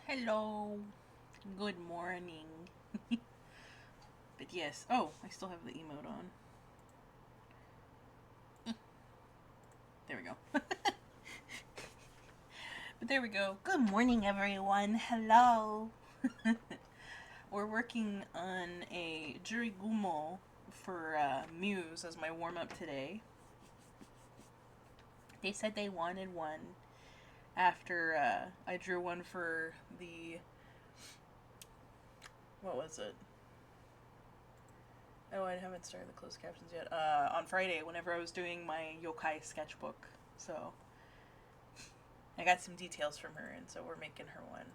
Hello. Good morning. But yes. Oh, I still have the emote on. There we go. But there we go. Good morning, everyone. Hello. We're working on a Jurigumo for Muse as my warm up today. They said they wanted one after I drew one for the. What was it? Oh, I haven't started the closed captions yet. On Friday, whenever I was doing my yokai sketchbook. So I got some details from her, and so we're making her one.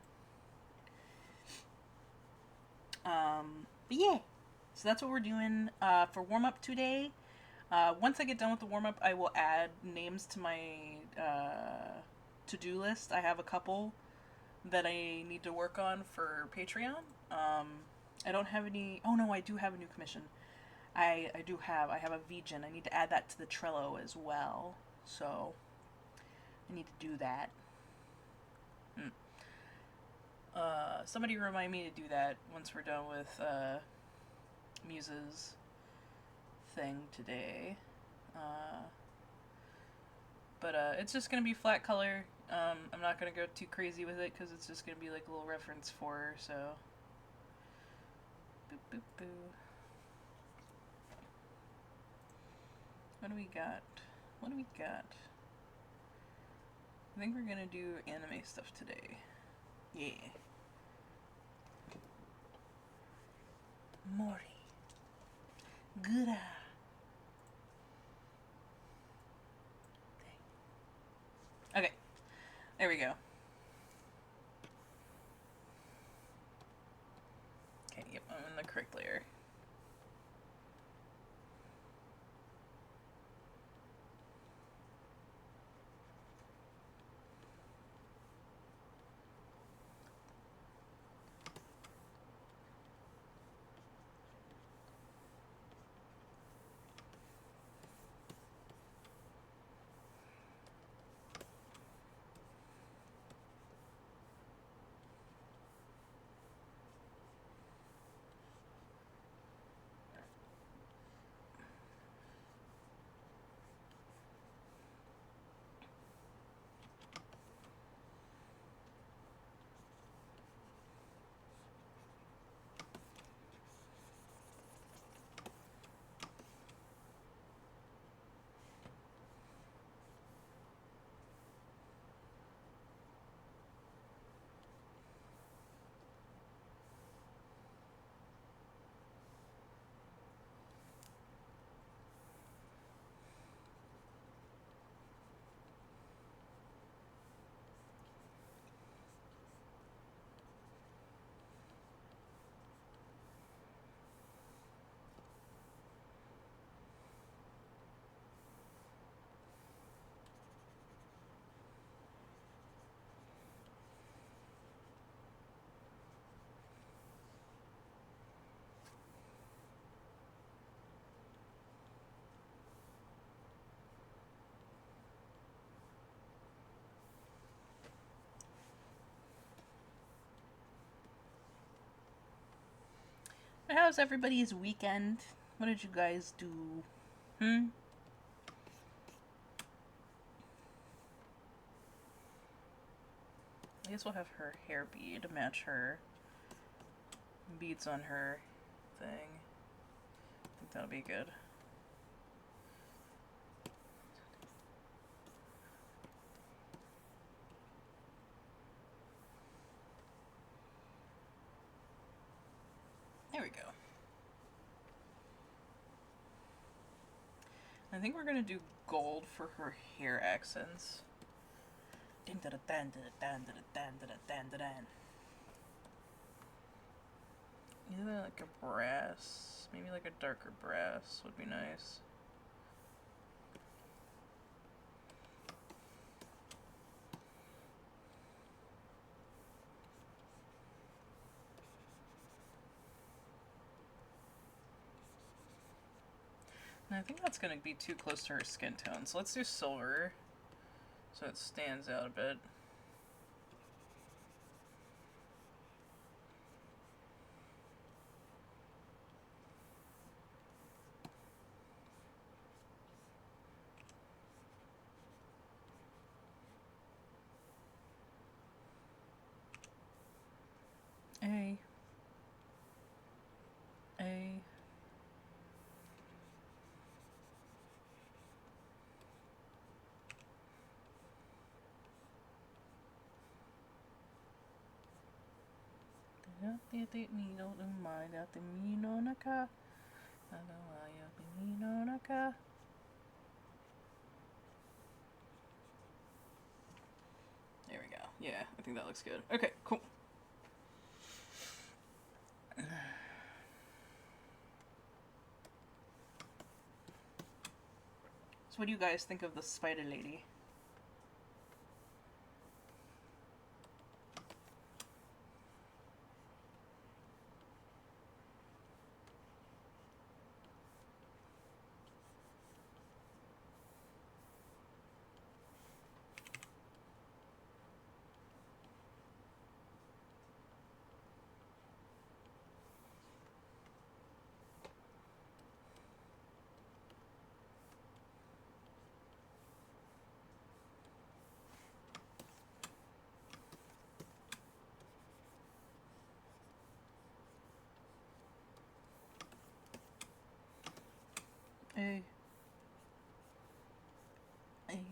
But yeah, so that's what we're doing for warm up today. Once I get done with the warm up, I will add names to my to do list. I have a couple that I need to work on for Patreon. I don't have any. Oh no, I do have a new commission. I have a Vegan. I need to add that to the Trello as well. So I need to do that. Somebody remind me to do that once we're done with Muse's thing today. But it's just gonna be flat color. I'm not gonna go too crazy with it because it's just gonna be like a little reference for her. So, boop boop boo. What do we got? What do we got? I think we're gonna do anime stuff today. Yeah. Mori. Gura. Okay. There we go. Okay, yep, I'm in the correct layer. How's everybody's weekend? What did you guys do? Hmm? I guess we'll have her hair bead match her beads on her thing. I think that'll be good. There we go. I think we're gonna do gold for her hair accents. Either like a brass, maybe like a darker brass would be nice. And I think that's going to be too close to her skin tone, so let's do silver so it stands out a bit. There we go. Yeah, I think that looks good. Okay, cool. So what do you guys think of the spider lady? Hey. Hey.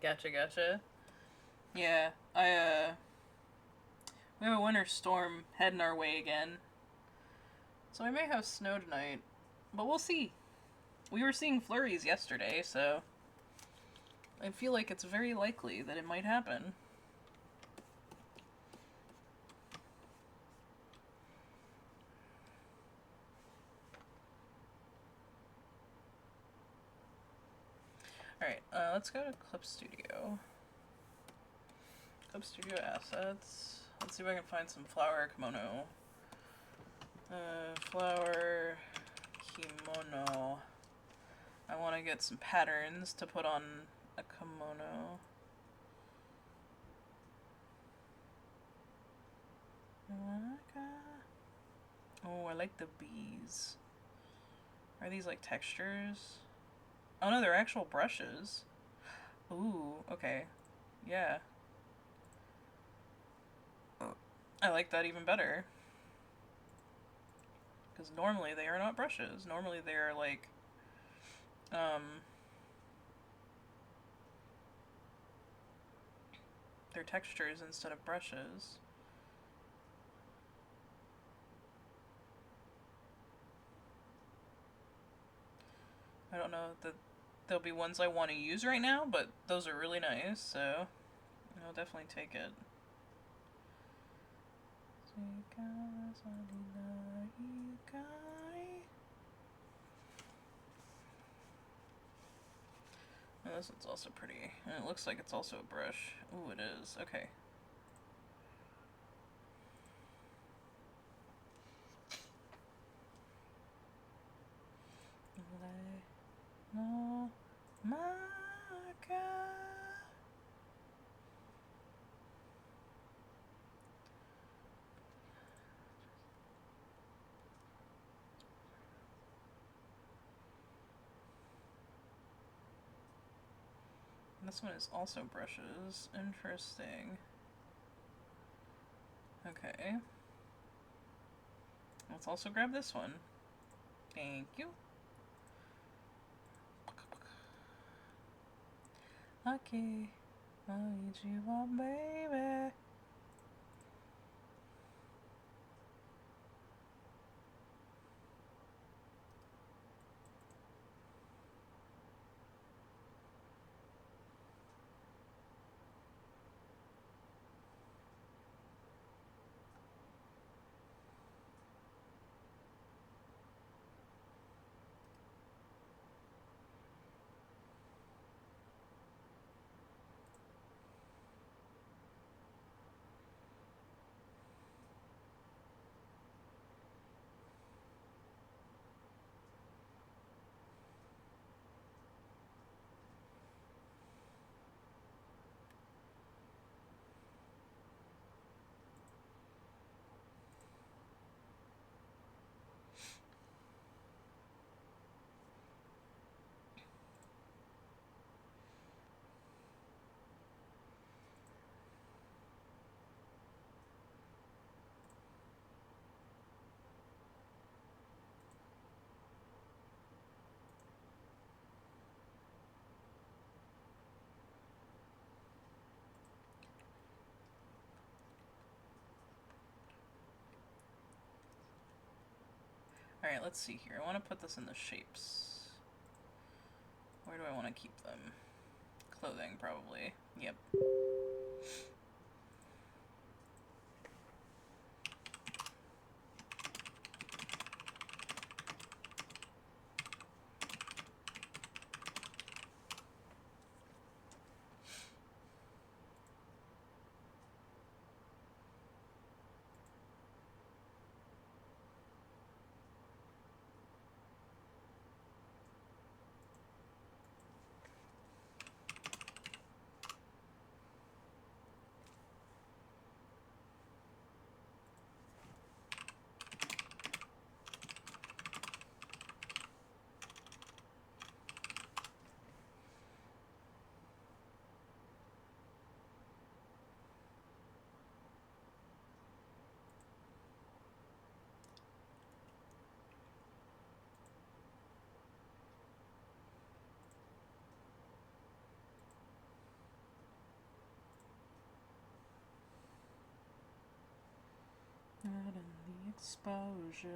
Gotcha. Yeah, we have a winter storm heading our way again. So I may have snow tonight, but we'll see. We were seeing flurries yesterday, so I feel like it's very likely that it might happen. Alright, let's go to Clip Studio. Clip Studio assets. Let's see if I can find some flower kimono. Flower kimono. I want to get some patterns to put on a kimono. Oh, I like the bees. Are these like textures? Oh no, they're actual brushes. Ooh, okay. Yeah. I like that even better. Because normally they are not brushes. Normally they are like, they're textures instead of brushes. I don't know that there'll be ones I want to use right now, but those are really nice, so I'll definitely take it. Oh, this one's also pretty. And it looks like it's also a brush. Ooh, it is. Okay. No, my God. This one is also brushes. Interesting. Okay. Let's also grab this one. Thank you. Okay. I need you all, baby. Alright, let's see here. I want to put this in the shapes. Where do I want to keep them? Clothing, probably. Yep. Add in the exposure.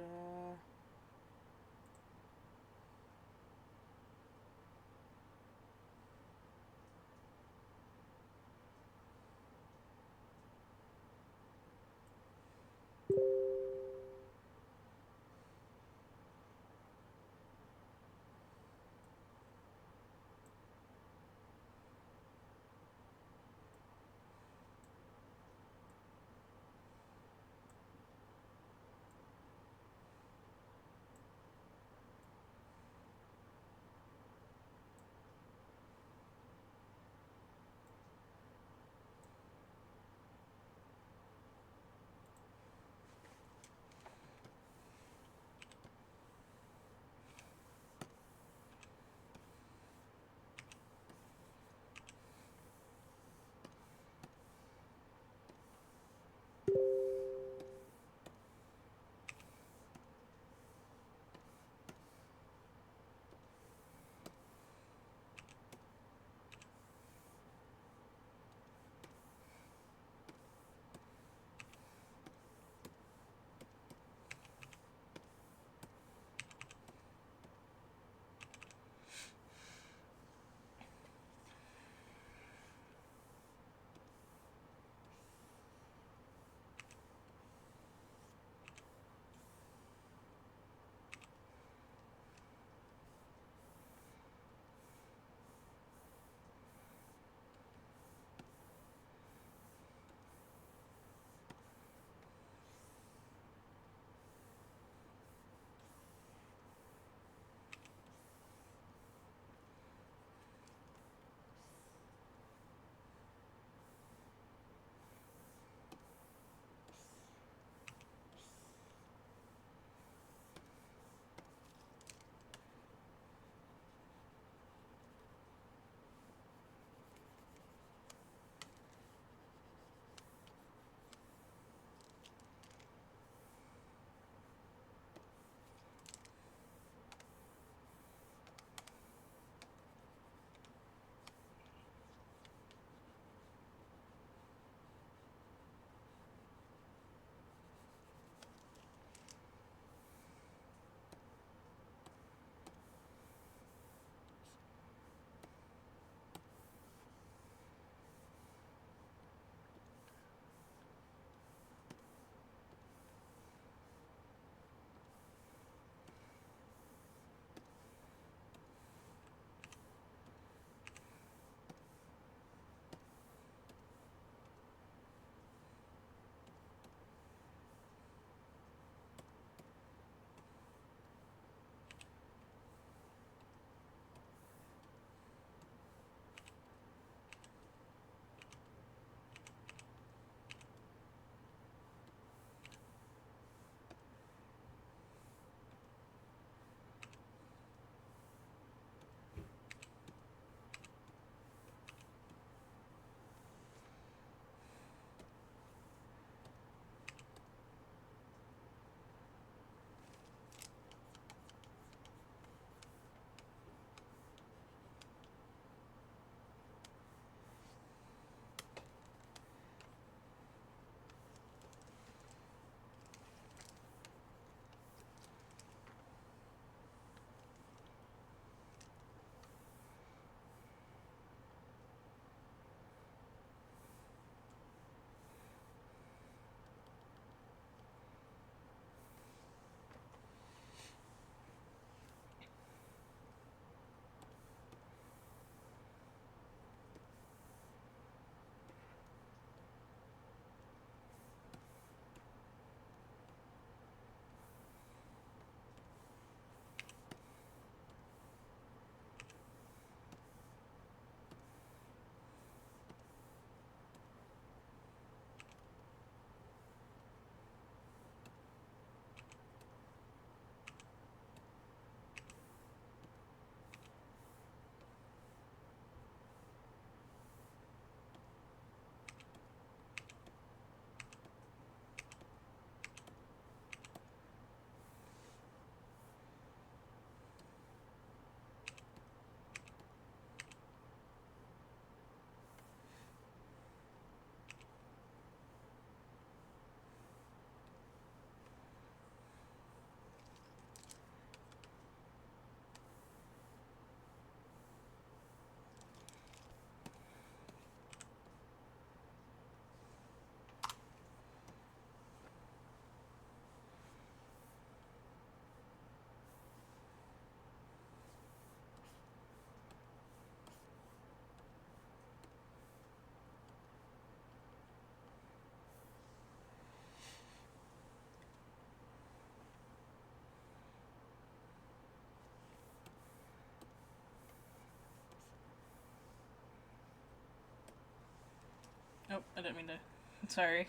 Oh, I didn't mean to. Sorry.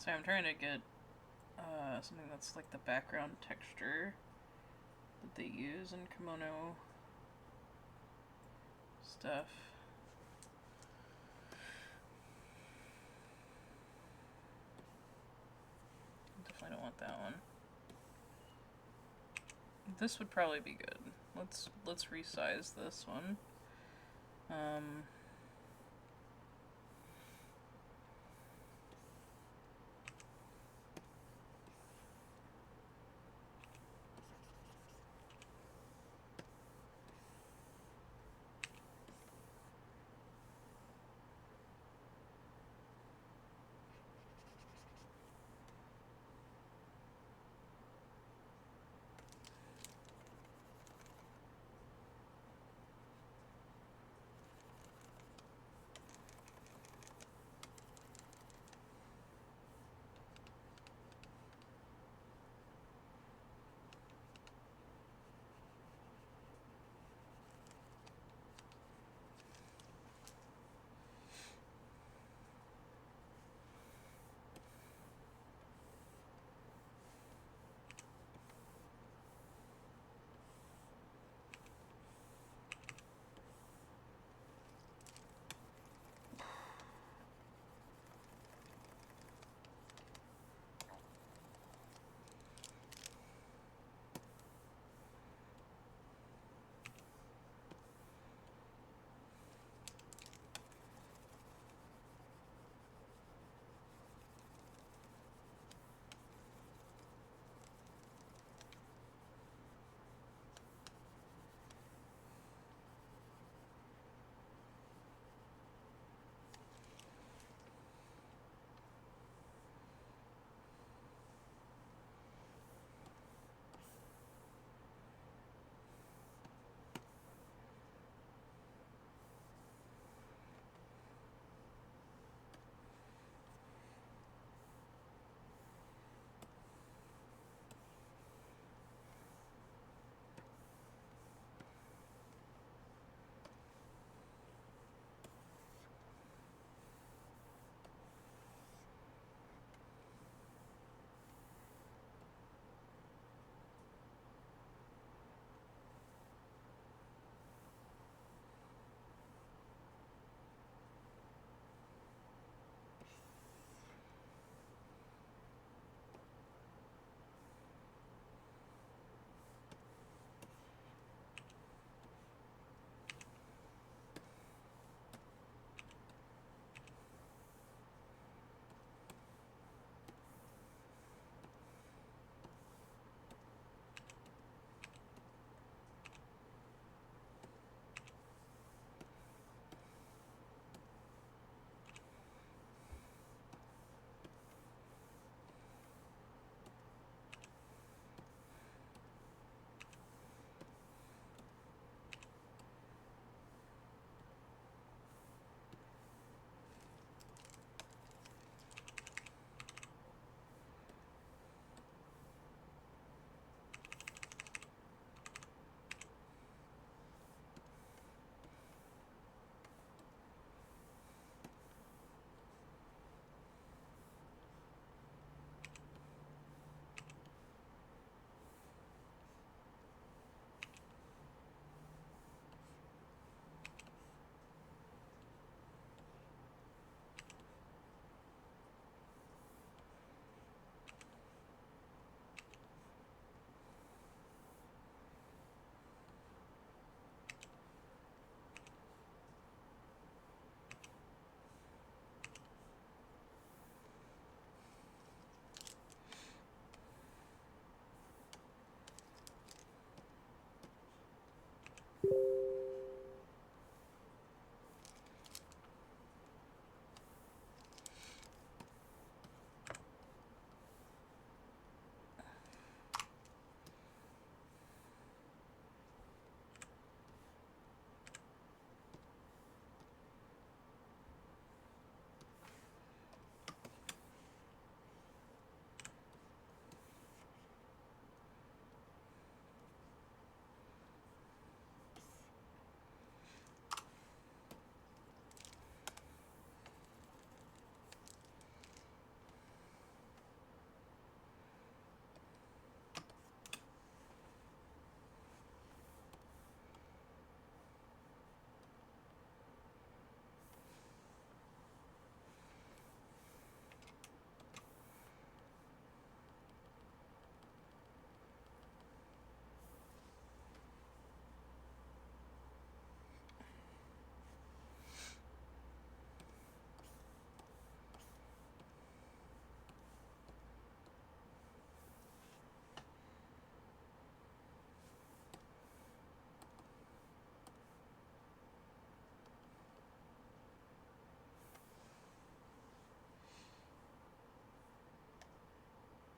Sorry, I'm trying to get something that's like the background texture that they use in kimono stuff. Definitely don't want that one. This would probably be good. Let's resize this one.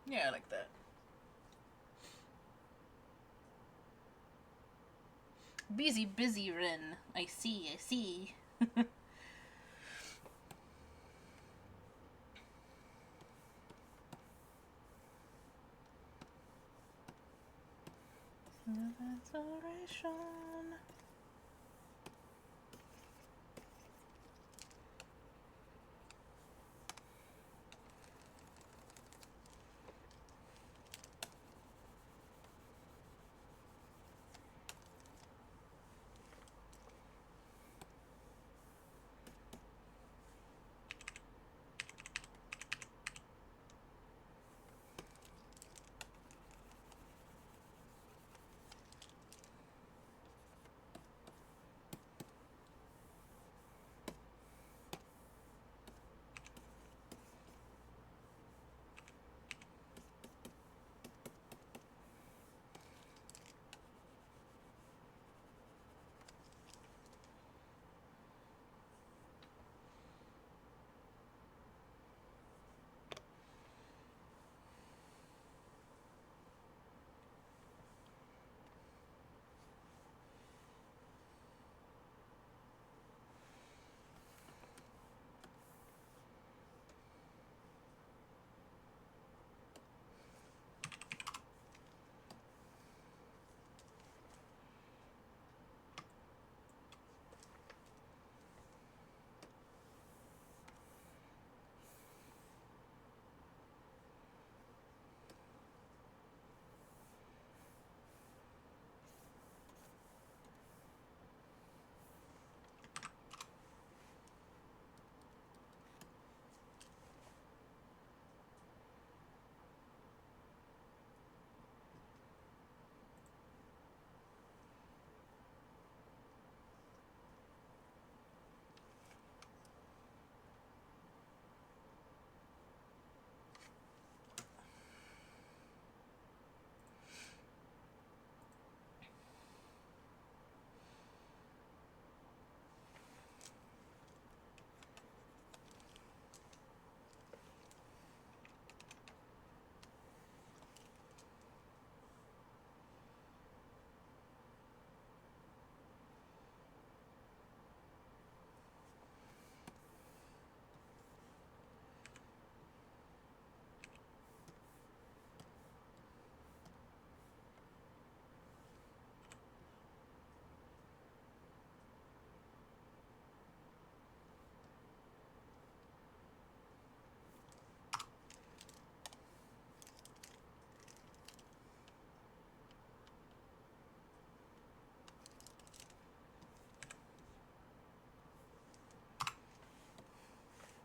Yeah, I like that. Busy, Rin. I see. Acceleration.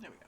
There we go.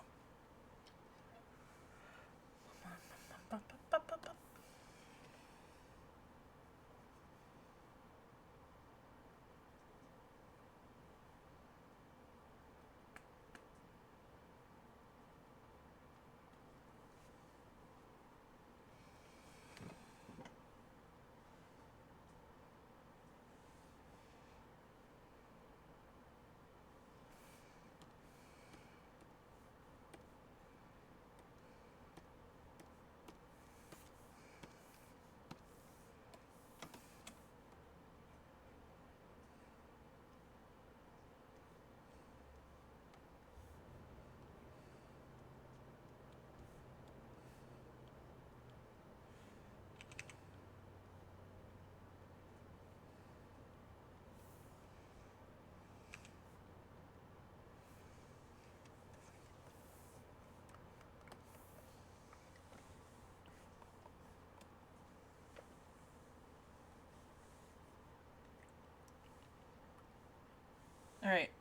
Alright.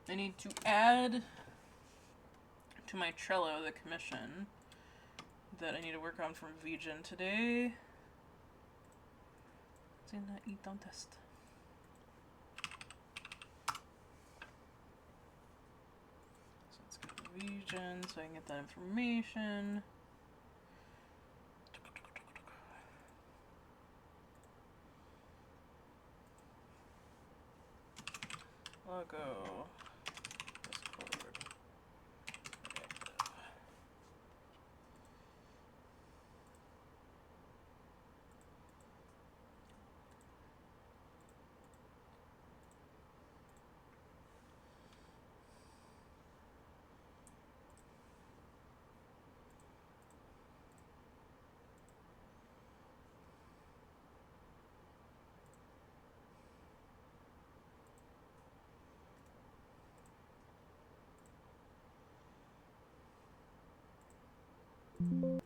I need to add to my Trello the commission that I need to work on from Vgen today. It's in the eat-down test. So let's go to Vgen so I can get that information. Logo. Discord. Every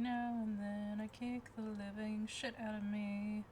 now and then I kick the living shit out of me.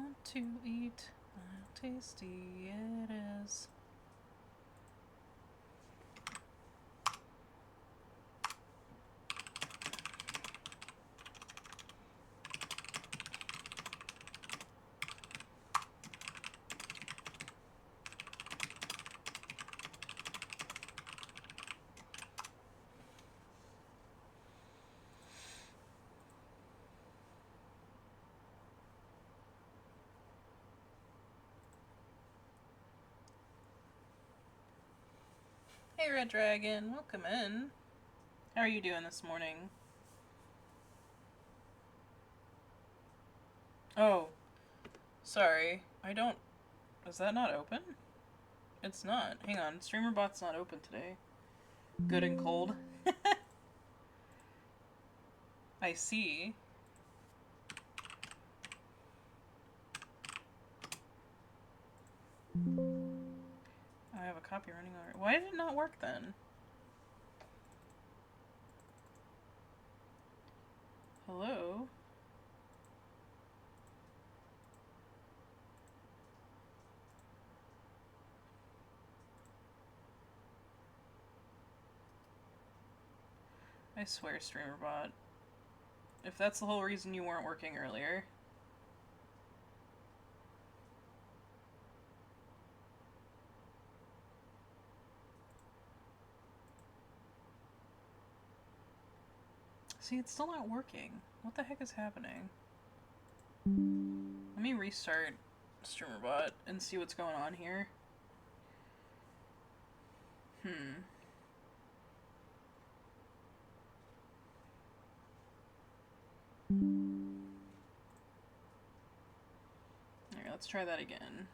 want to eat. How tasty it is. Hey Red Dragon, welcome in. How are you doing this morning? Oh, sorry. I don't... Is that not open? It's not. Hang on. StreamerBot's not open today. Good and cold. I see. I have a copy running already. Why did it not work then? Hello? I swear, StreamerBot. If that's the whole reason you weren't working earlier. See, it's still not working. What the heck is happening? Let me restart StreamerBot and see what's going on here. Alright, let's try that again.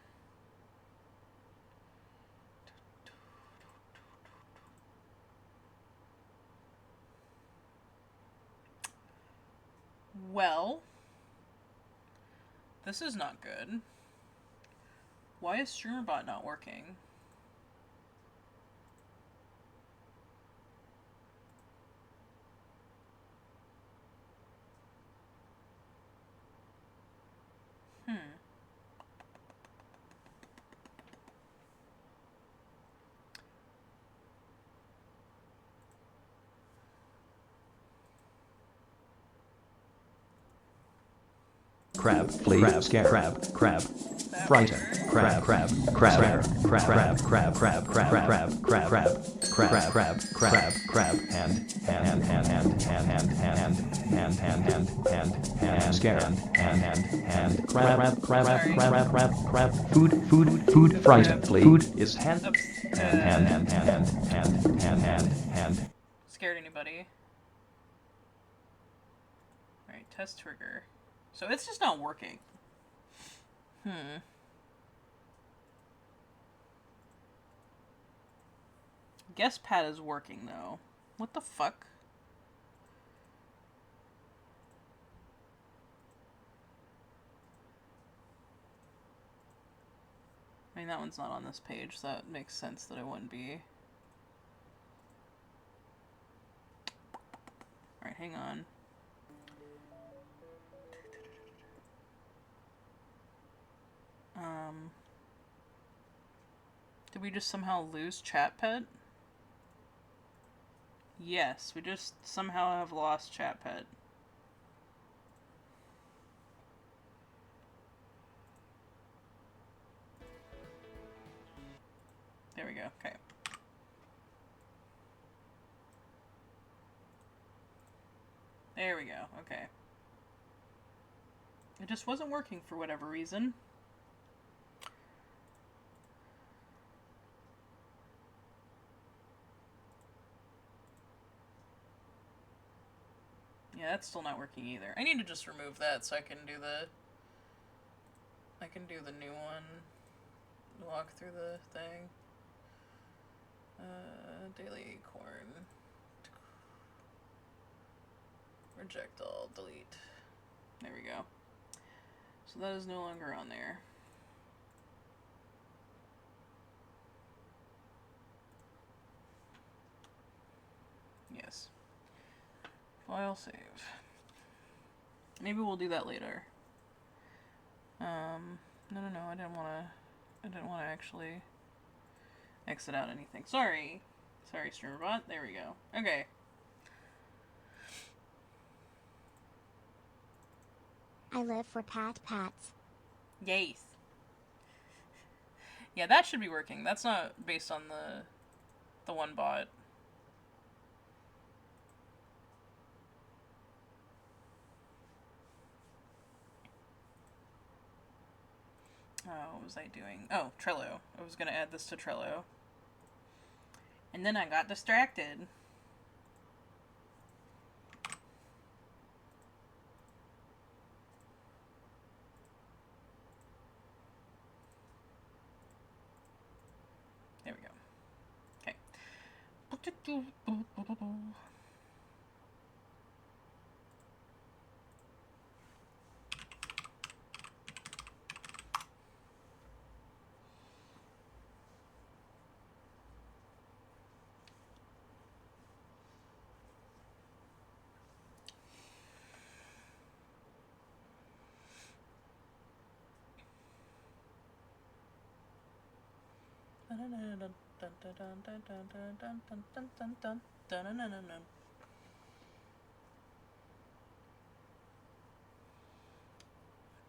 Well, this is not good. Why is StreamerBot not working? Crab, flea, scare, crab, frighten, crab, crab, food, frighten, food is hand. Scared anybody? Alright, test trigger. So it's just not working. Guess pad is working though. What the fuck? I mean, that one's not on this page, so that makes sense that it wouldn't be. Alright, hang on. Did we just somehow lose chat pet? Yes, we just somehow have lost chat pet. There we go, okay. There we go, okay. It just wasn't working for whatever reason. Yeah, that's still not working either. I need to just remove that so I can do the new one. Walk through the thing. Daily corn. Reject all, delete. There we go. So that is no longer on there. Yes. File save. Maybe we'll do that later. No, I didn't want to actually exit out anything. Sorry, StreamerBot. There we go. Okay. I live for pats. Yes. Yeah, that should be working. That's not based on the one bot. Oh, what was I doing? Oh, Trello. I was gonna add this to Trello. And then I got distracted. There we go. Okay.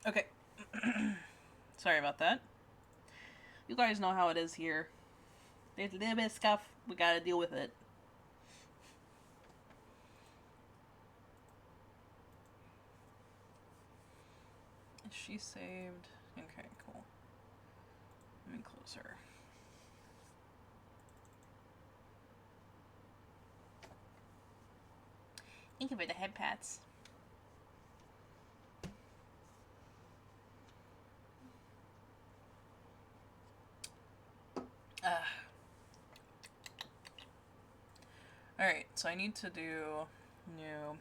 Okay. Sorry about that. You guys know how it is here. There's a little bit of stuff. We gotta deal with it. Is she saved? Okay, cool. Let me close her. Thank you for the head pats. Alright, so I need to do new.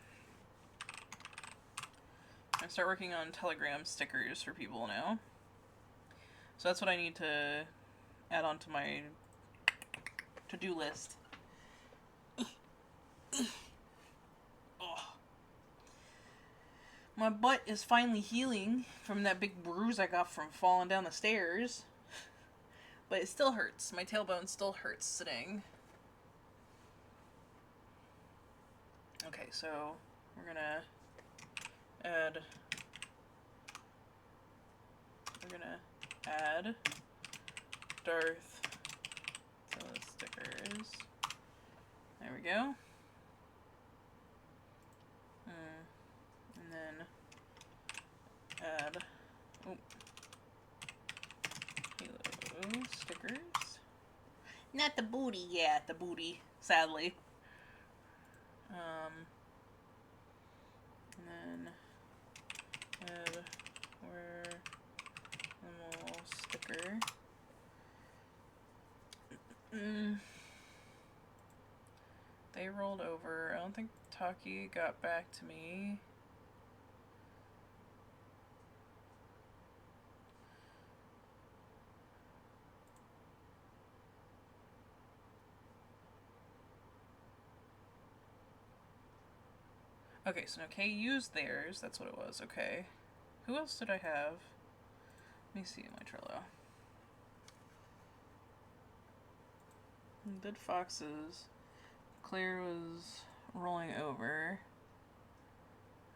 I start working on Telegram stickers for people now. So that's what I need to add onto my to-do list. Oh. My butt is finally healing from that big bruise I got from falling down the stairs. But it still hurts. My tailbone still hurts sitting. Okay, so we're gonna add Darth to the stickers. There we go. And then add Halo stickers. Not the booty, yeah, the booty, sadly. And then add where normal sticker. They rolled over. I don't think Taki got back to me. Okay, so now Kay used theirs. That's what it was. Okay. Who else did I have? Let me see my Trello. Did Fox's. Claire was rolling over.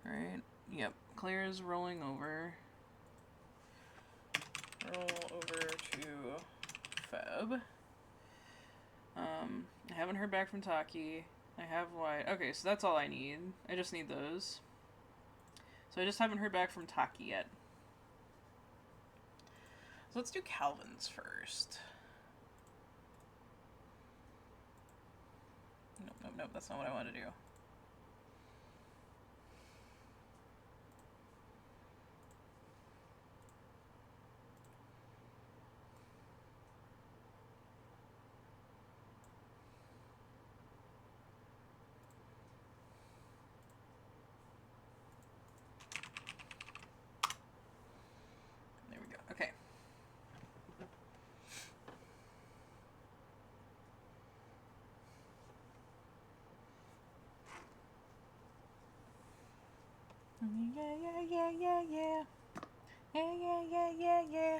Right? Yep. Claire is rolling over. Roll over to Feb. I haven't heard back from Taki. I have White. Okay, so that's all I need. I just need those. So I just haven't heard back from Taki yet. So let's do Calvin's first. Nope, that's not what I want to do. There we go. Okay. Yeah. Yeah, yeah, yeah, yeah, yeah.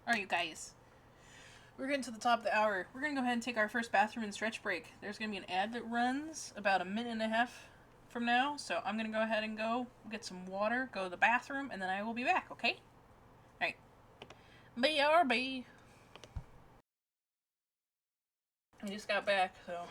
Alright, you guys. We're getting to the top of the hour. We're going to go ahead and take our first bathroom and stretch break. There's going to be an ad that runs about a minute and a half from now. So I'm going to go ahead and go get some water, go to the bathroom, and then I will be back, okay? Alright. BRB. I just got back, so.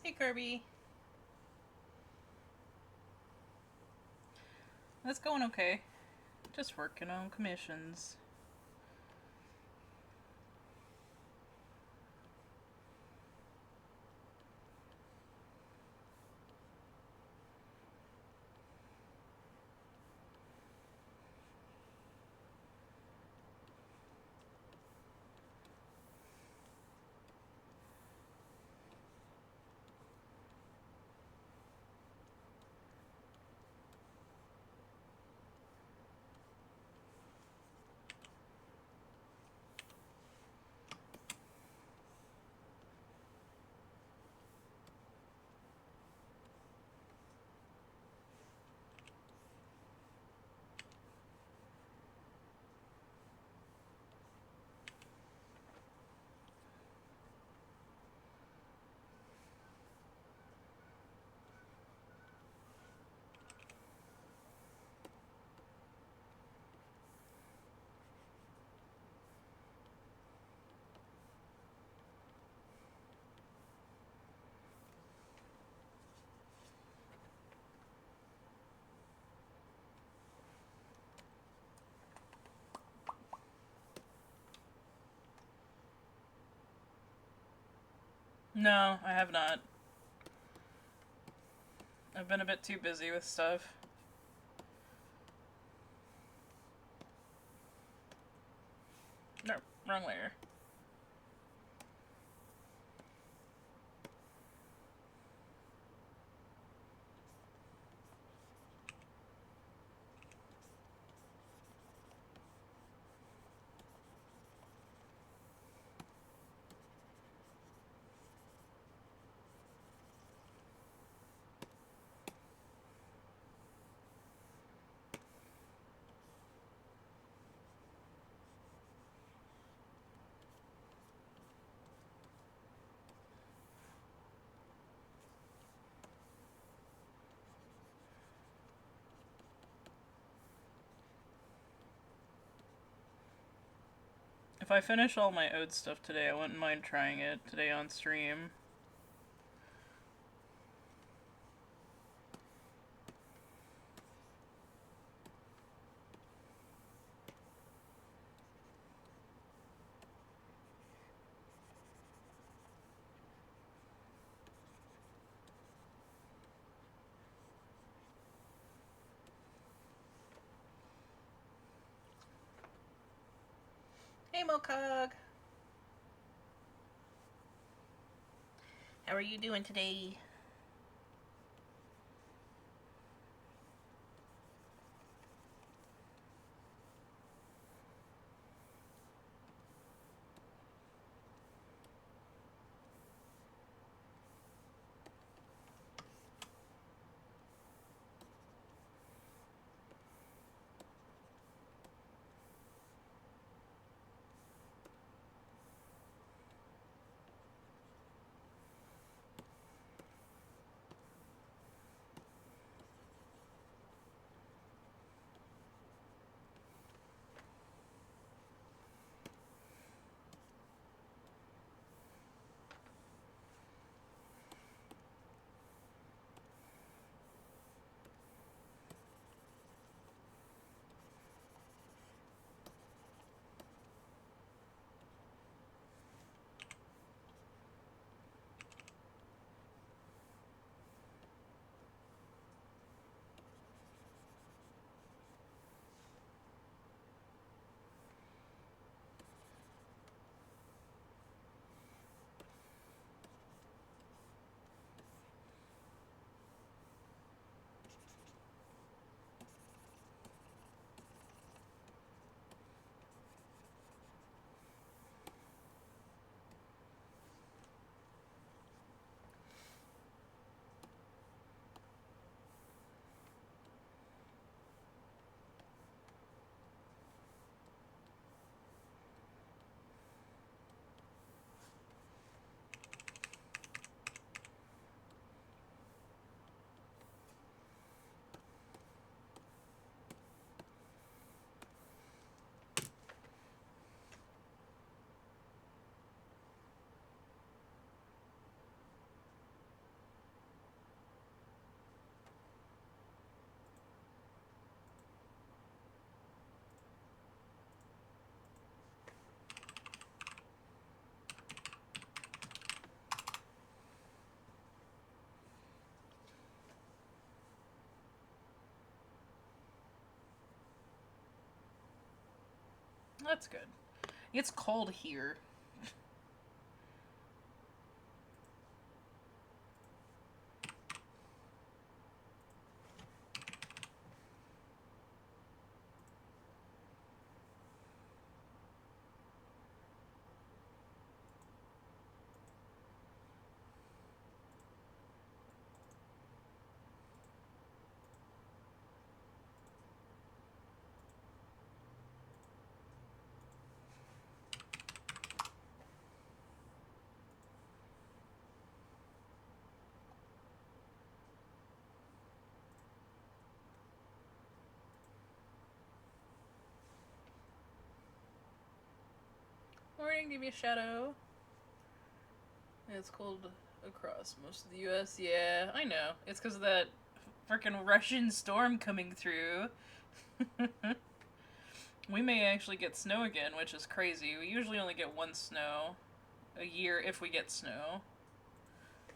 Hey, Kirby. That's going okay. Just working on commissions. No, I have not. I've been a bit too busy with stuff. No, wrong layer. If I finish all my Ode stuff today, I wouldn't mind trying it today on stream. Hey, Mokug! How are you doing today? That's good. It's cold here. Morning, give me a shadow. It's cold across most of the US. Yeah, I know. It's because of that freaking Russian storm coming through. We may actually get snow again, which is crazy. We usually only get one snow a year if we get snow.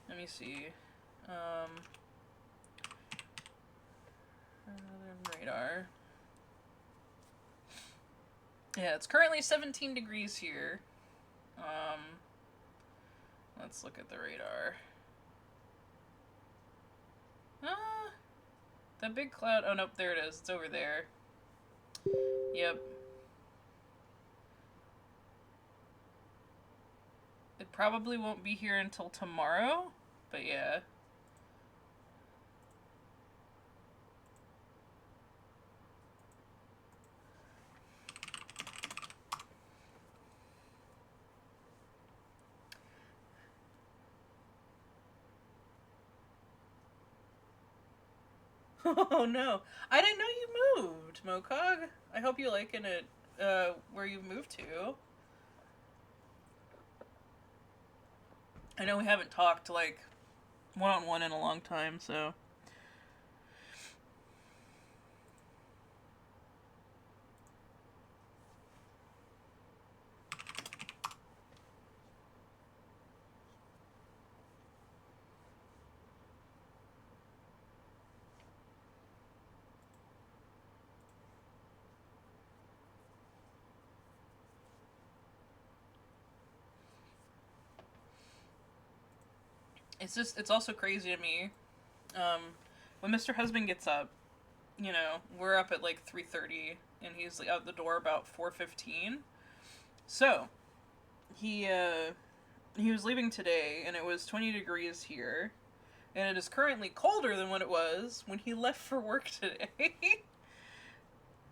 Let me see. Radar. Yeah, it's currently 17 degrees here. Let's look at the radar. Ah, that big cloud. Oh, nope, there it is. It's over there. Yep. It probably won't be here until tomorrow, but yeah. Oh no. I didn't know you moved, Mokog. I hope you liking it, where you've moved to. I know we haven't talked, like, one-on-one in a long time, so... it's also crazy to me. When Mr. Husband gets up, you know, we're up at like 3:30, and he's like, out the door about 4:15. So, he was leaving today, and it was 20 degrees here, and it is currently colder than what it was when he left for work today.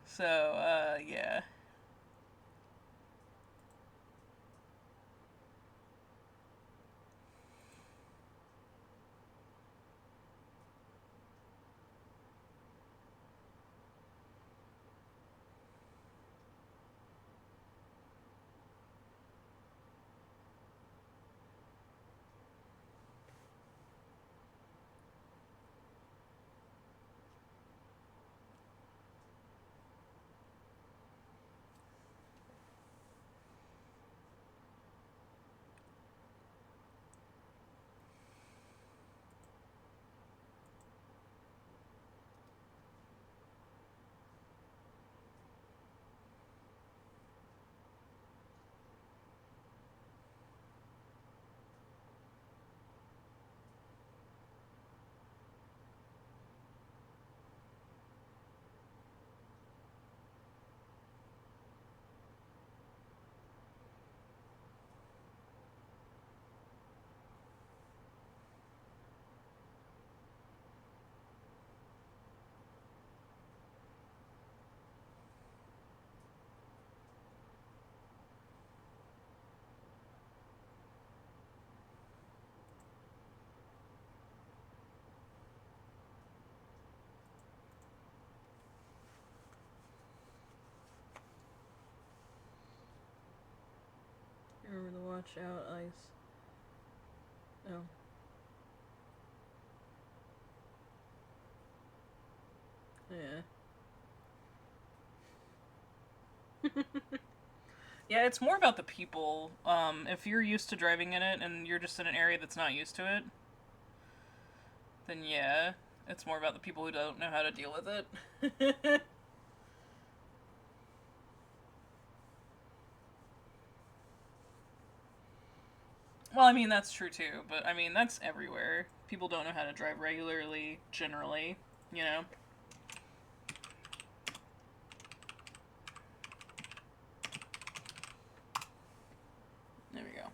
So, yeah. Remember to watch out, ice. Oh. Yeah. Yeah, it's more about the people. If you're used to driving in it and you're just in an area that's not used to it, then yeah, it's more about the people who don't know how to deal with it. Well, I mean, that's true too, but I mean, that's everywhere. People don't know how to drive regularly, generally, you know? There we go.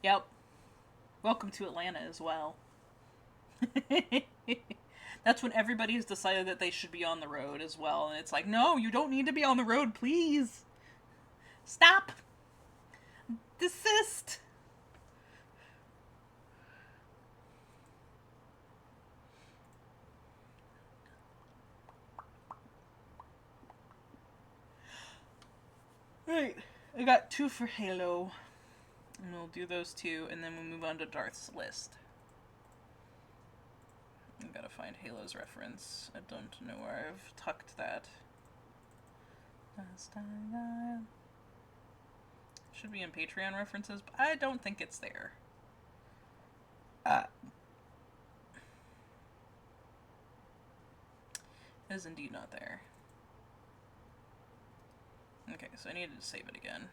Yep. Welcome to Atlanta as well. That's when everybody's decided that they should be on the road as well, and it's like, no, you don't need to be on the road, please. Stop. Desist. Right. I got 2 for Halo. And we'll do those 2, and then we'll move on to Darth's list. I gotta find Halo's reference. I don't know where I've tucked that. Should be in Patreon references, but I don't think it's there. It is indeed not there. Okay, so I needed to save it again.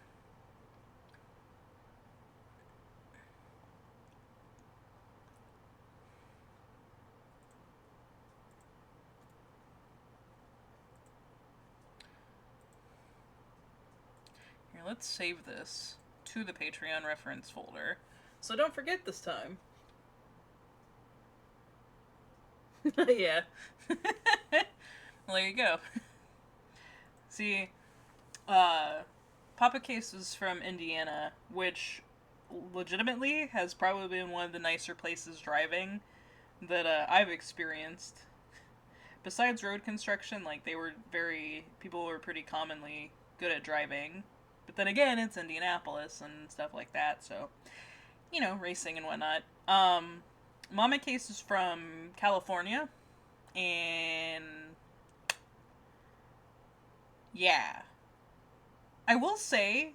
Here, let's save this to the Patreon reference folder, so don't forget this time. Yeah. Well, there you go. See, Papa Case is from Indiana, which legitimately has probably been one of the nicer places driving that I've experienced. Besides road construction, like, people were pretty commonly good at driving. But then again, it's Indianapolis and stuff like that, so, you know, racing and whatnot. Mama Case is from California, and yeah. I will say,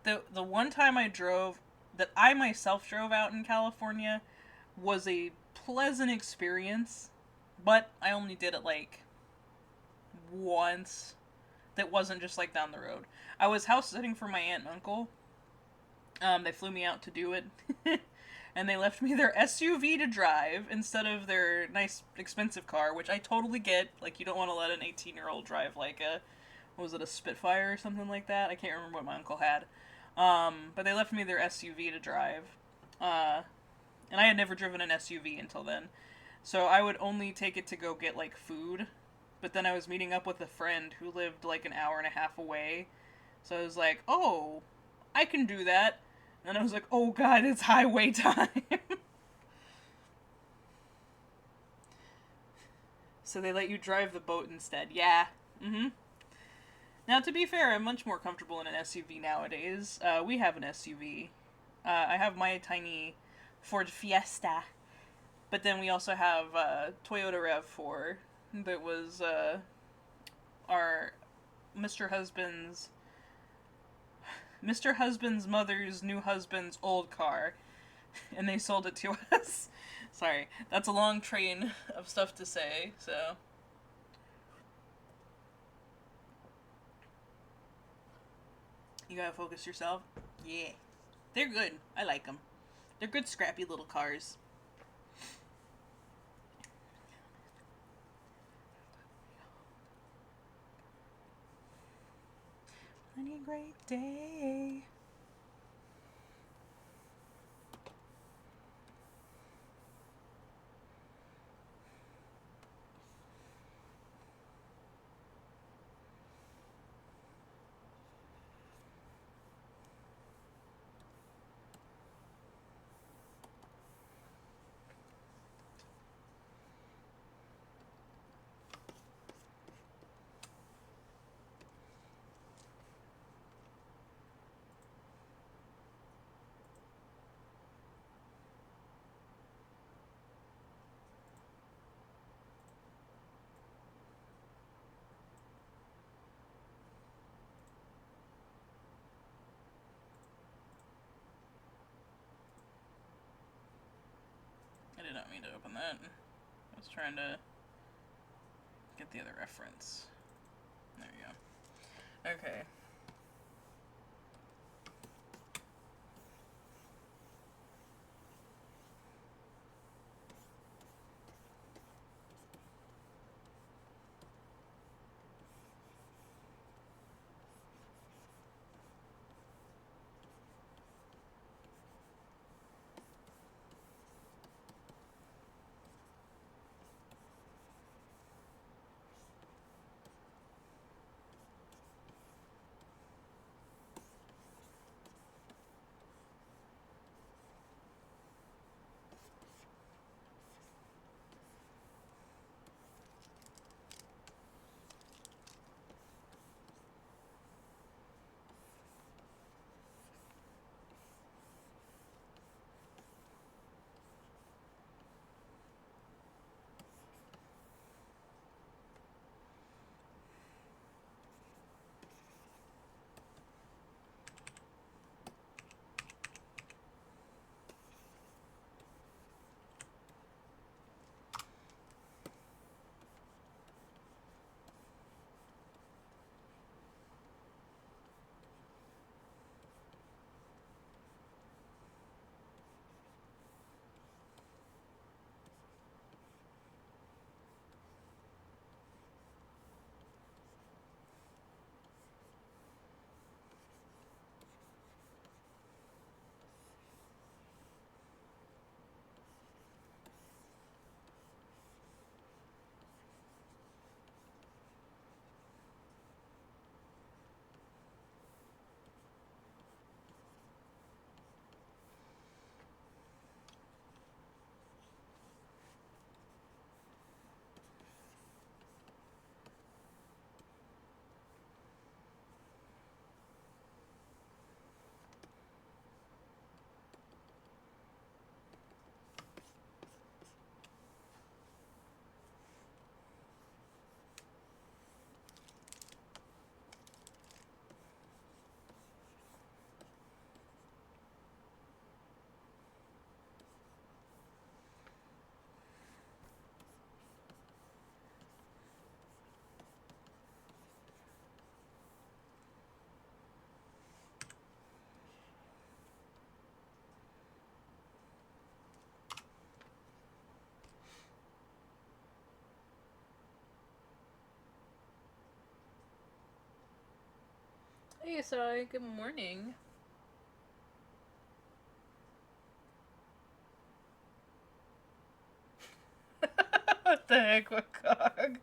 the one time that I myself drove out in California, was a pleasant experience, but I only did it, like, once. That wasn't just, like, down the road. I was house sitting for my aunt and uncle. They flew me out to do it. And they left me their SUV to drive instead of their nice, expensive car, which I totally get. Like, you don't want to let an 18-year-old drive, like, what was it, a Spitfire or something like that? I can't remember what my uncle had. But they left me their SUV to drive. And I had never driven an SUV until then. So I would only take it to go get, like, food. But then I was meeting up with a friend who lived, like, an hour and a half away. So I was like, oh, I can do that. And I was like, oh god, it's highway time. So they let you drive the boat instead. Yeah. Mm-hmm. Now, to be fair, I'm much more comfortable in an SUV nowadays. We have an SUV. I have my tiny Ford Fiesta. But then we also have Toyota RAV4 that was our Mr. Husband's mother's new husband's old car, and they sold it to us. Sorry, that's a long train of stuff to say, so. You gotta focus yourself? Yeah. They're good. I like them. They're good, scrappy little cars. Any great day. mean to open that. I was trying to get the other reference. There you go. Okay. Hey, Sai. Good morning. What the heck, what cog?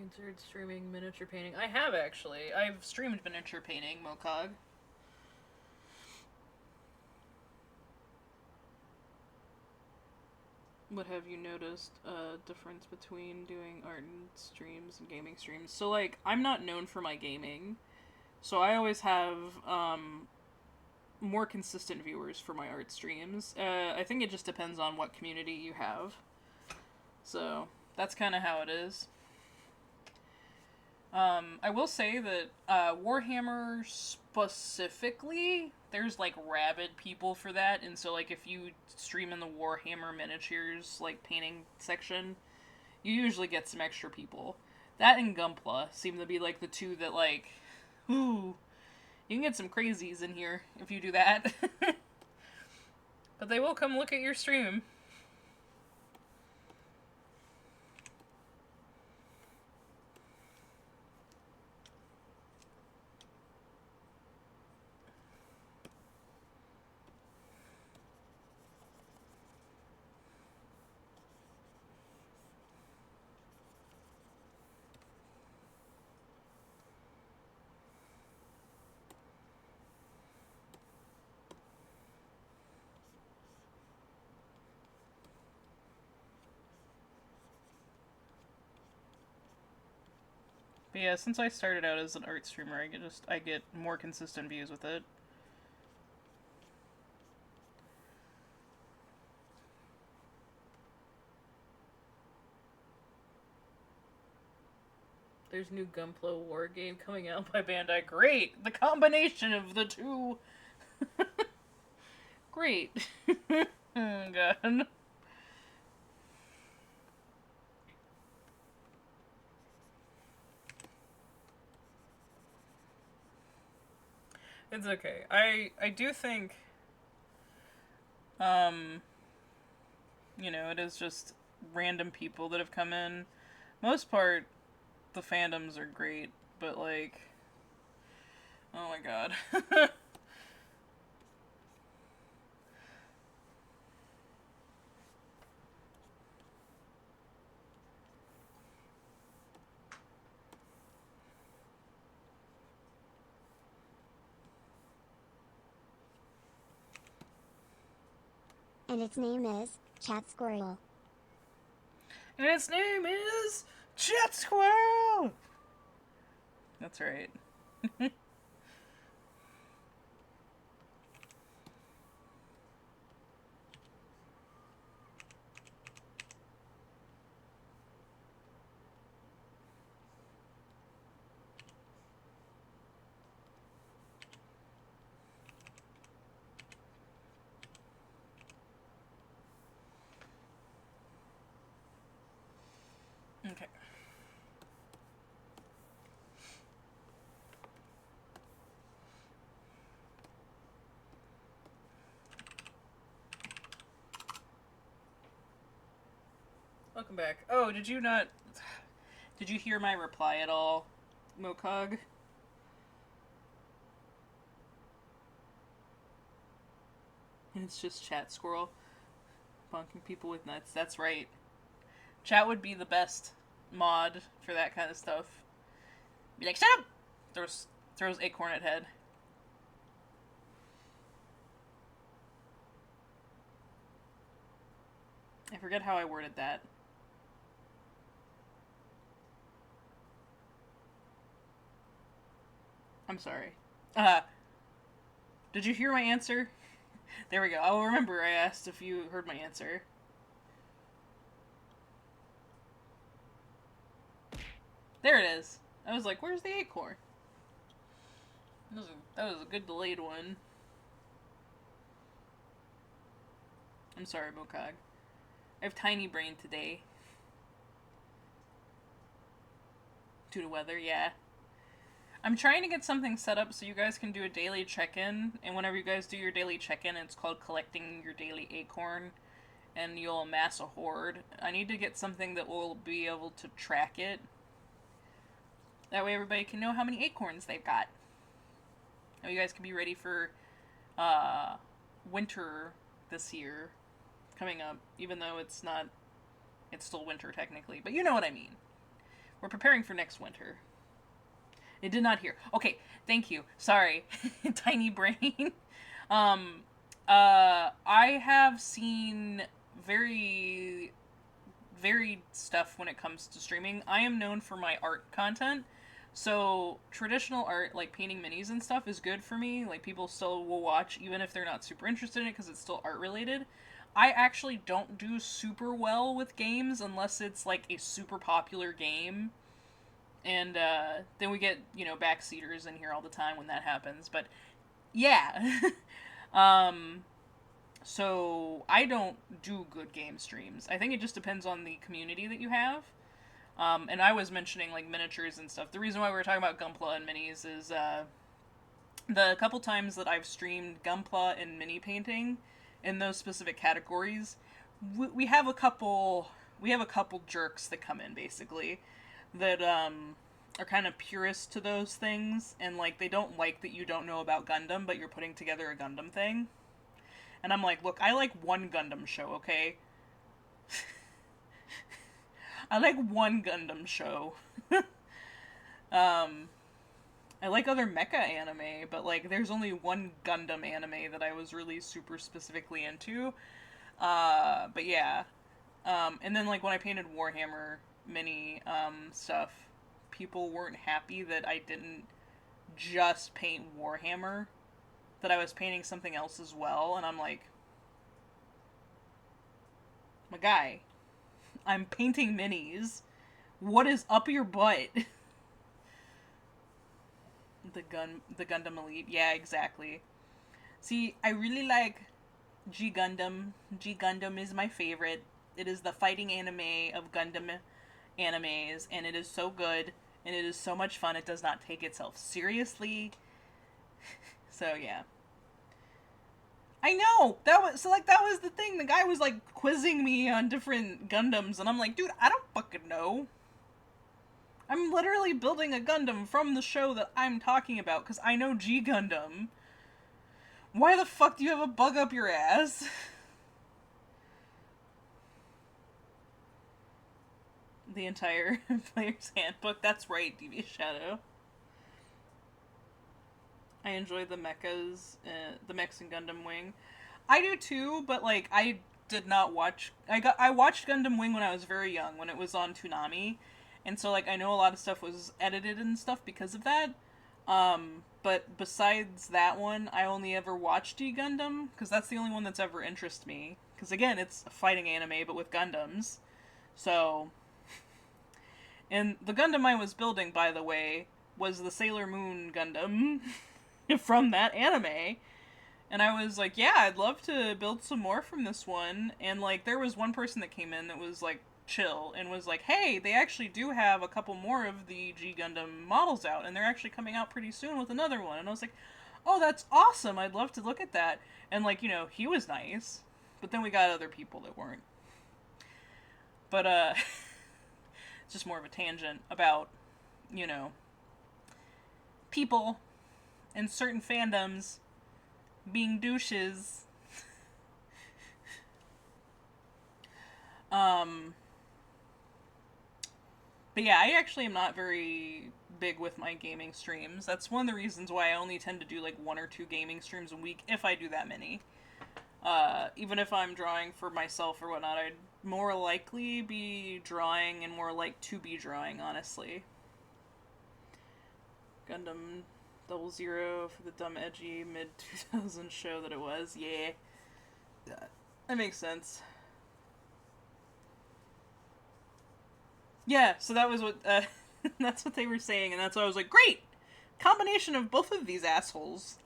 Considered streaming miniature painting. I have actually. I've streamed miniature painting, Mokog. What have you noticed a difference between doing art and streams and gaming streams? So, like, I'm not known for my gaming, so I always have more consistent viewers for my art streams. I think it just depends on what community you have. So, that's kind of how it is. I will say that Warhammer specifically, there's like rabid people for that, and so like if you stream in the Warhammer miniatures like painting section, you usually get some extra people. That and Gunpla seem to be like the two that like, ooh, you can get some crazies in here if you do that. But they will come look at your stream. But yeah, since I started out as an art streamer, I get more consistent views with it. There's new Gunpla War game coming out by Bandai. Great! The combination of the two. Great. Oh, God. It's okay. I do think, it is just random people that have come in. Most part, the fandoms are great, but like, oh my god. And its name is Chat Squirrel. And its name is Jet Squirrel! That's right. Okay. Welcome back. Oh, did you not... Did you hear my reply at all, Mokog? And it's just Chat Squirrel. Bonking people with nuts. That's right. Chat would be the best mod for that kind of stuff. Be like, shut up! Throws acorn at head. I forget how I worded that. I'm sorry. Did you hear my answer? There we go. I'll remember I asked if you heard my answer. There it is. I was like, where's the acorn? That was a good delayed one. I'm sorry, Mokag. I have tiny brain today. Due to weather, yeah. I'm trying to get something set up so you guys can do a daily check-in, and whenever you guys do your daily check-in, it's called collecting your daily acorn, and you'll amass a hoard. I need to get something that will be able to track it. That way everybody can know how many acorns they've got. Now you guys can be ready for winter this year coming up, even though it's still winter technically, but you know what I mean. We're preparing for next winter. It did not hear. Okay, thank you. Sorry. Tiny brain. um, I have seen very varied stuff when it comes to streaming. I am known for my art content. So traditional art, like painting minis and stuff, is good for me. Like people still will watch even if they're not super interested in it because it's still art related. I actually don't do super well with games unless it's like a super popular game. And then we get, backseaters in here all the time when that happens. But yeah. um, so I don't do good game streams. I think it just depends on the community that you have. And I was mentioning like miniatures and stuff. The reason why we were talking about Gunpla and minis is the couple times that I've streamed Gunpla and mini painting in those specific categories, we have a couple jerks that come in basically that are kind of purists to those things, and like they don't like that you don't know about Gundam, but you're putting together a Gundam thing. And I'm like, look, I like one Gundam show, okay? I like one Gundam show. I like other mecha anime, but like there's only one Gundam anime that I was really super specifically into. But yeah. And then like when I painted Warhammer mini stuff, people weren't happy that I didn't just paint Warhammer, that I was painting something else as well, and I'm like, my guy, I'm painting minis. What is up your butt? The Gundam Elite. Yeah, exactly. See, I really like G Gundam. G Gundam is my favorite. It is the fighting anime of Gundam animes, and it is so good, and it is so much fun. It does not take itself seriously. So yeah. I know! That was the thing. The guy was like quizzing me on different Gundams, and I'm like, dude, I don't fucking know. I'm literally building a Gundam from the show that I'm talking about, because I know G Gundam. Why the fuck do you have a bug up your ass? The entire player's handbook. That's right, Devious Shadow. I enjoy the mechas, the mechs in Gundam Wing. I do too, but like I did not watch. I watched Gundam Wing when I was very young, when it was on Toonami, and so like I know a lot of stuff was edited and stuff because of that. But besides that one, I only ever watched D Gundam because that's the only one that's ever interested me. Because again, it's a fighting anime but with Gundams, so. And the Gundam I was building, by the way, was the Sailor Moon Gundam from that anime. And I was like, yeah, I'd love to build some more from this one. And like, there was one person that came in that was like chill and was like, hey, they actually do have a couple more of the G Gundam models out, and they're actually coming out pretty soon with another one. And I was like, oh, that's awesome. I'd love to look at that. And like, he was nice. But then we got other people that weren't. But it's just more of a tangent about, people in certain fandoms being douches. But yeah, I actually am not very big with my gaming streams. That's one of the reasons why I only tend to do like 1 or 2 gaming streams a week, if I do that many. Even if I'm drawing for myself or whatnot, I'd more likely be drawing and more like to be drawing, honestly. Gundam 00 for the dumb edgy mid-2000s show that it was. Yeah. That makes sense. Yeah, so that was what, that's what they were saying, and that's why I was like, great! Combination of both of these assholes.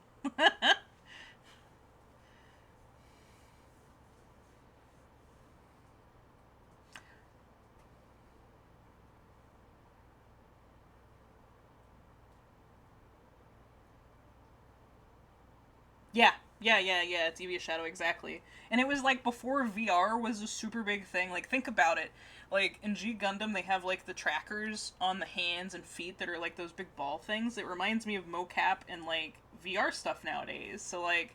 Yeah, Devious Shadow, exactly. And it was like before VR was a super big thing. Like, think about it. Like, in G Gundam, they have like the trackers on the hands and feet that are like those big ball things. It reminds me of mocap and like VR stuff nowadays. So, like,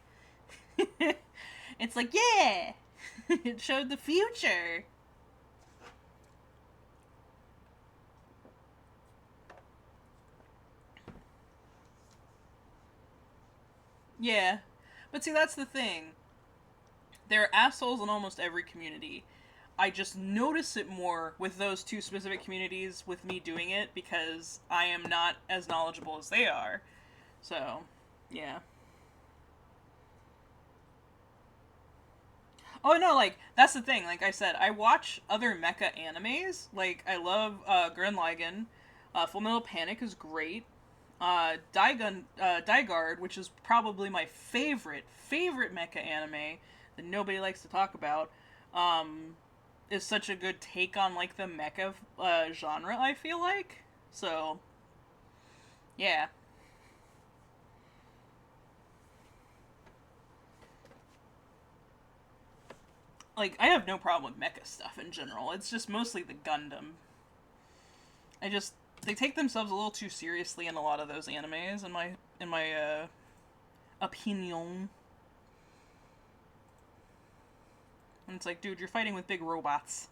it's like, yeah! It showed the future! Yeah. But see, that's the thing. There are assholes in almost every community. I just notice it more with those two specific communities with me doing it because I am not as knowledgeable as they are. So, yeah. Oh no, like that's the thing. Like I said, I watch other mecha animes. Like I love Gurren Lagann. Full Metal Panic is great. Daiguard, which is probably my favorite mecha anime that nobody likes to talk about, um, is such a good take on like the mecha genre. I feel like so. Yeah, like I have no problem with mecha stuff in general. It's just mostly the Gundam. I just they take themselves a little too seriously in a lot of those animes. In my opinion, and it's like, dude, you're fighting with big robots.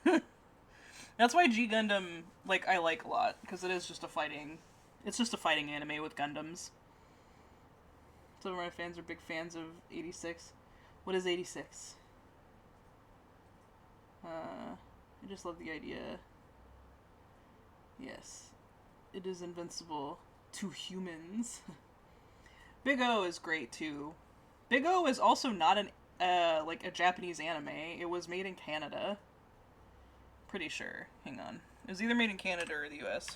That's why G Gundam like I like a lot because it is just a fighting. It's just a fighting anime with Gundams. Some of my fans are big fans of 86. What is 86? I just love the idea. Yes, it is invincible to humans. Big O is great too. Big O is also not an like a Japanese anime. It was made in Canada. Pretty sure. Hang on. It was either made in Canada or the U.S.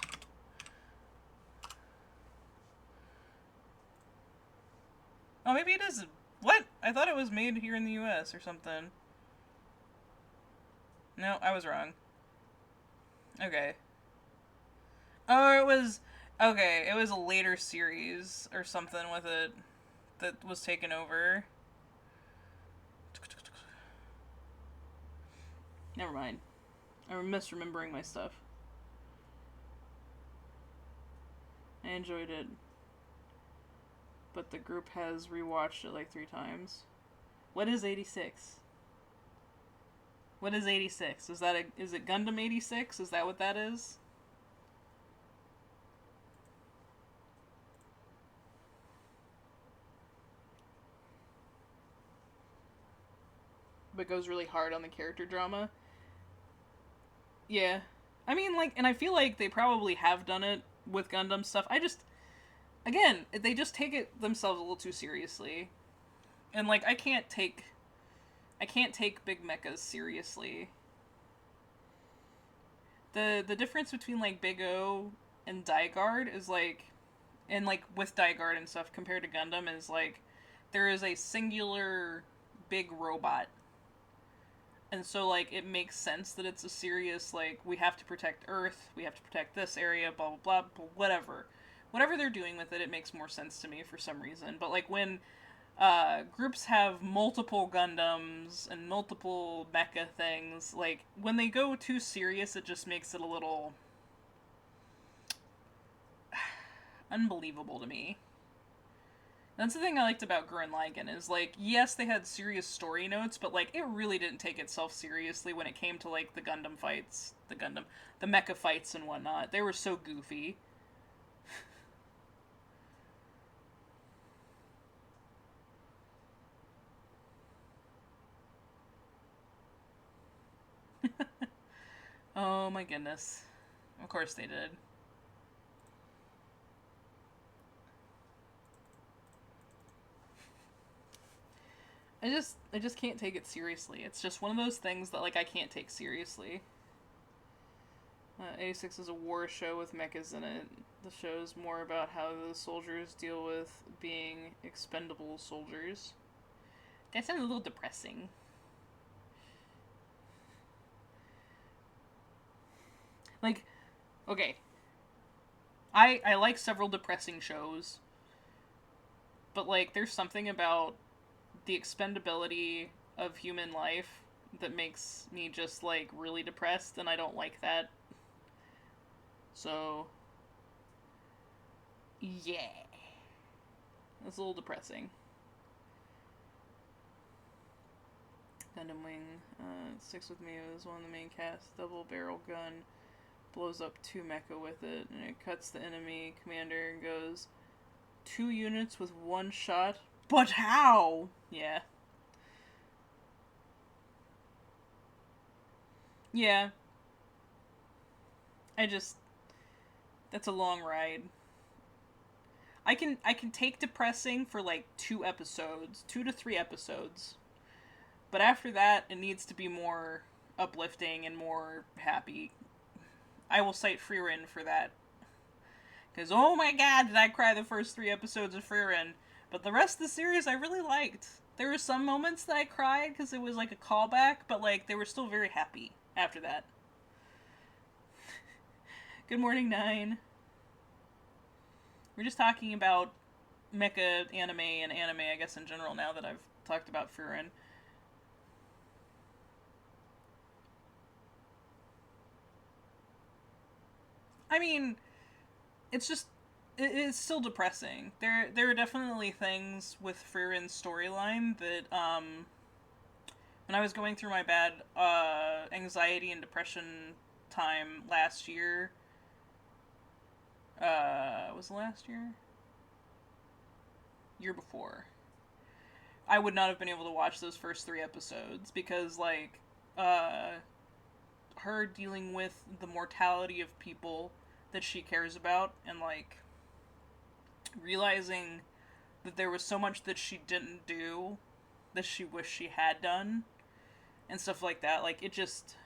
Oh, maybe it is. What? I thought it was made here in the U.S. or something. No, I was wrong. Okay. Oh, it was. Okay, it was a later series or something with it that was taken over. Never mind. I'm misremembering my stuff. I enjoyed it, but the group has rewatched it like 3 times. What is 86? What is 86? Is it Gundam 86? Is that what that is? But goes really hard on the character drama. Yeah. I mean, like, and I feel like they probably have done it with Gundam stuff. Again, they just take it themselves a little too seriously. And, like, I can't take big mechas seriously. The difference between, like, Big O and Daiguard is, like, and, like, with Daiguard and stuff compared to Gundam is, like, there is a singular big robot, and so like it makes sense that it's a serious like we have to protect Earth, we have to protect this area, blah blah blah, whatever they're doing with it, it makes more sense to me for some reason. But like when groups have multiple Gundams and multiple mecha things, like when they go too serious, it just makes it a little unbelievable to me. That's the thing I liked about Gurren Lagann is like, yes, they had serious story notes, but like it really didn't take itself seriously when it came to like the Gundam fights, the mecha fights and whatnot. They were so goofy. Oh my goodness. Of course they did. I just can't take it seriously. It's just one of those things that like I can't take seriously. 86 is a war show with mechas in it. The show is more about how the soldiers deal with being expendable soldiers. That sounds a little depressing. Like, okay, I like several depressing shows, but like there's something about the expendability of human life that makes me just like really depressed, and I don't like that. So, yeah, it's a little depressing. Gundam Wing sticks with me. It was one of the main cast. Double barrel gun blows up 2 mecha with it, and it cuts the enemy commander and goes, 2 units with 1 shot. But how? Yeah. Yeah. I just... That's a long ride. I can take depressing for like 2 episodes. 2 to 3 episodes. But after that, it needs to be more uplifting and more happy. I will cite Frieren for that. Because, oh my god, did I cry the first 3 episodes of Frieren. But the rest of the series I really liked. There were some moments that I cried because it was like a callback, but like they were still very happy after that. Good morning, Nine. We're just talking about mecha anime and anime, I guess, in general now that I've talked about Frieren. I mean, it's just it's still depressing. There are definitely things with Frieren's storyline that when I was going through my bad anxiety and depression time last year, was it last year? Year before. I would not have been able to watch those first 3 episodes because like her dealing with the mortality of people that she cares about and like realizing that there was so much that she didn't do that she wished she had done and stuff like that. Like it just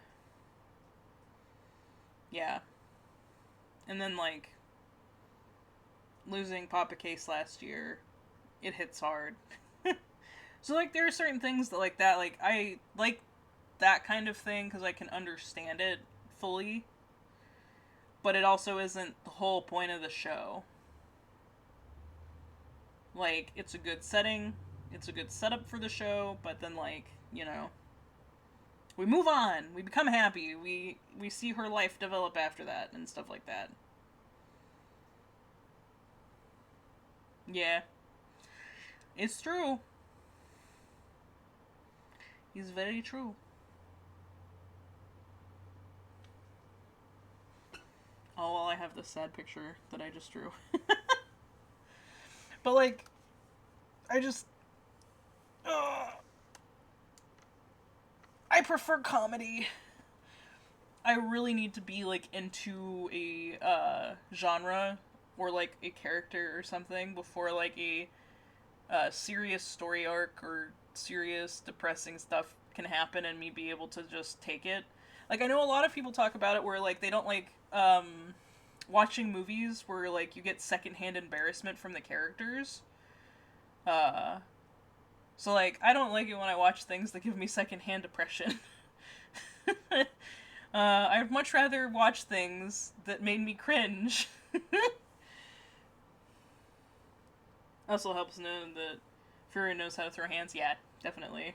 yeah. And then like losing Papa Case last year, it hits hard. So like there are certain things that like that like I like that kind of thing because I can understand it fully, but it also isn't the whole point of the show. Like it's a good setting, it's a good setup for the show, but then like we move on, we become happy, we see her life develop after that and stuff like that. Yeah, it's true. He's very true. Oh, well, I have this sad picture that I just drew. But, like, I just... I prefer comedy. I really need to be, like, into a genre or, like, a character or something before, like, a serious story arc or serious depressing stuff can happen and me be able to just take it. Like, I know a lot of people talk about it where, like, they don't like, watching movies where, like, you get secondhand embarrassment from the characters. Uh, so, like, I don't like it when I watch things that give me secondhand depression. I'd much rather watch things that made me cringe. Also helps know that Fury knows how to throw hands. Yeah, definitely.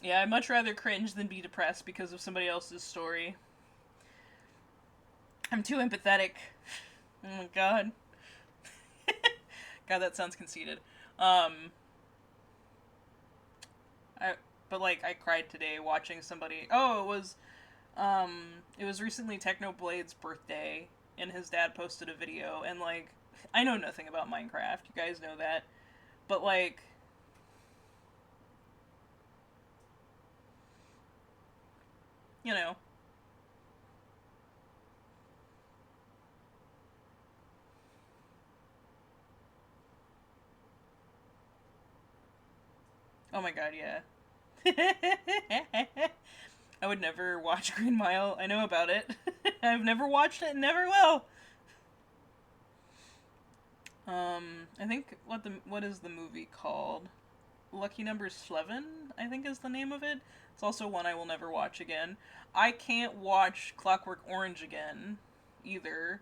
Yeah, I'd much rather cringe than be depressed because of somebody else's story. I'm too empathetic. Oh my god. God, that sounds conceited. I but like I cried today watching somebody. Oh, it was recently Technoblade's birthday, and his dad posted a video, and like I know nothing about Minecraft. You guys know that, but like. You know, oh my god, yeah. I would never watch Green Mile. I know about it. I've never watched it and never will. I think what is the movie called? Lucky Number 11, I think is the name of it. It's also one I will never watch again. I can't watch Clockwork Orange again either.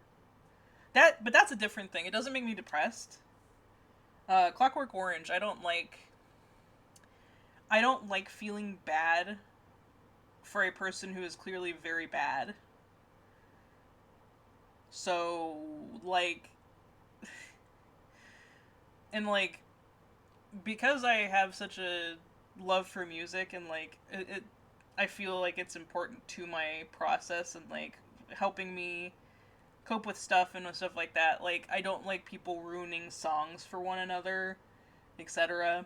But that's a different thing. It doesn't make me depressed. Clockwork Orange, I don't like feeling bad for a person who is clearly very bad. So, like, and like, because I have such a love for music and like, I feel like it's important to my process and like helping me cope with stuff and stuff like that. Like, I don't like people ruining songs for one another, etc.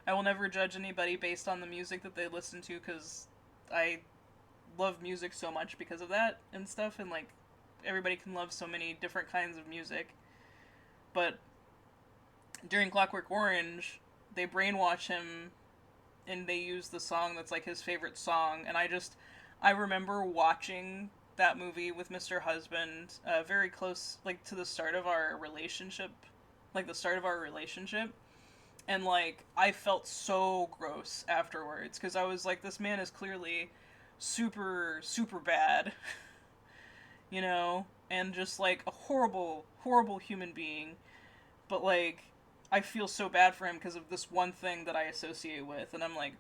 I will never judge anybody based on the music that they listen to, because I love music so much because of that and stuff, and like, everybody can love so many different kinds of music. But during Clockwork Orange, they brainwash him and they use the song that's like his favorite song, and I remember watching that movie with Mr. Husband, very close, like, to the start of our relationship, and like, I felt so gross afterwards, because I was like, this man is clearly super, super bad, you know, and just like a horrible, horrible human being, but like, I feel so bad for him because of this one thing that I associate with, and I'm like,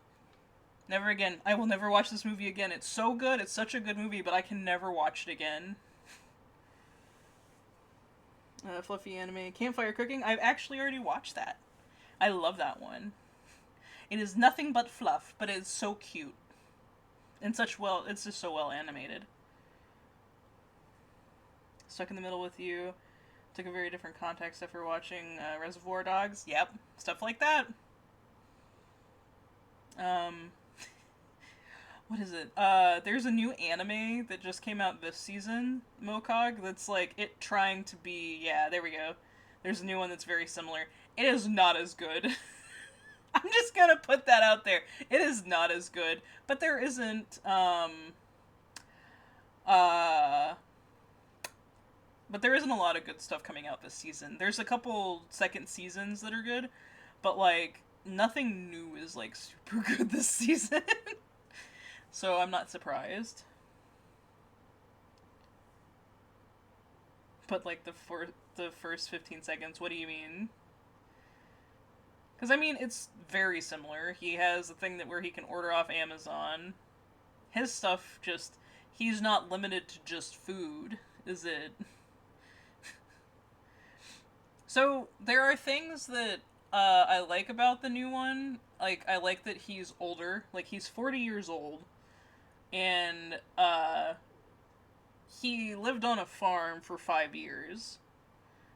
never again. I will never watch this movie again. It's so good. It's such a good movie, but I can never watch it again. Fluffy anime. Campfire cooking. I've actually already watched that. I love that one. It is nothing but fluff, but it's so cute. And it's just so well animated. Stuck in the Middle with You. Took a very different context after watching Reservoir Dogs. Yep. Stuff like that. What is it? There's a new anime that just came out this season, Mokog, that's like it trying to be, yeah, there we go. There's a new one that's very similar. It is not as good. I'm just gonna put that out there. It is not as good. But there isn't, but there isn't a lot of good stuff coming out this season. There's a couple second seasons that are good, but like, nothing new is like super good this season. So I'm not surprised. But like the first 15 seconds, what do you mean? Because I mean, it's very similar. He has a thing where he can order off Amazon. His stuff he's not limited to just food, is it? So there are things that I like about the new one. Like, I like that he's older. Like, he's 40 years old. And he lived on a farm for 5 years.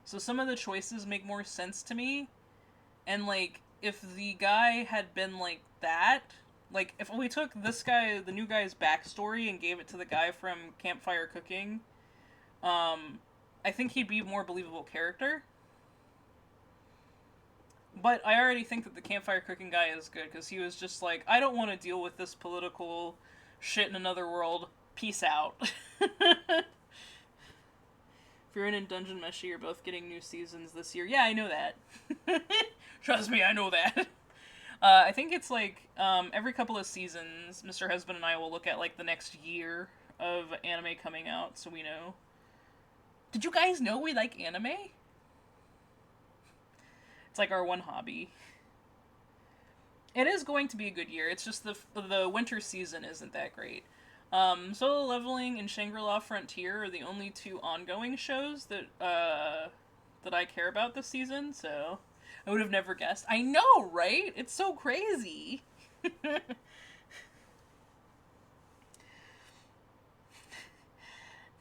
So some of the choices make more sense to me. And like, if the guy had been like that, like if we took the new guy's backstory, and gave it to the guy from Campfire Cooking, I think he'd be a more believable character. But I already think that the Campfire Cooking guy is good, because he was just like, I don't want to deal with this political shit in another world. Peace out. If you're in Dungeon Meshi, you're both getting new seasons this year. Yeah, I know that. Trust me, I know that. I think it's like, every couple of seasons, Mr. Husband and I will look at like the next year of anime coming out, so we know. Did you guys know we like anime? It's like our one hobby. It is going to be a good year. It's just the winter season isn't that great. Solo Leveling and Shangri-La Frontier are the only two ongoing shows that I care about this season, so I would have never guessed. I know, right? It's so crazy.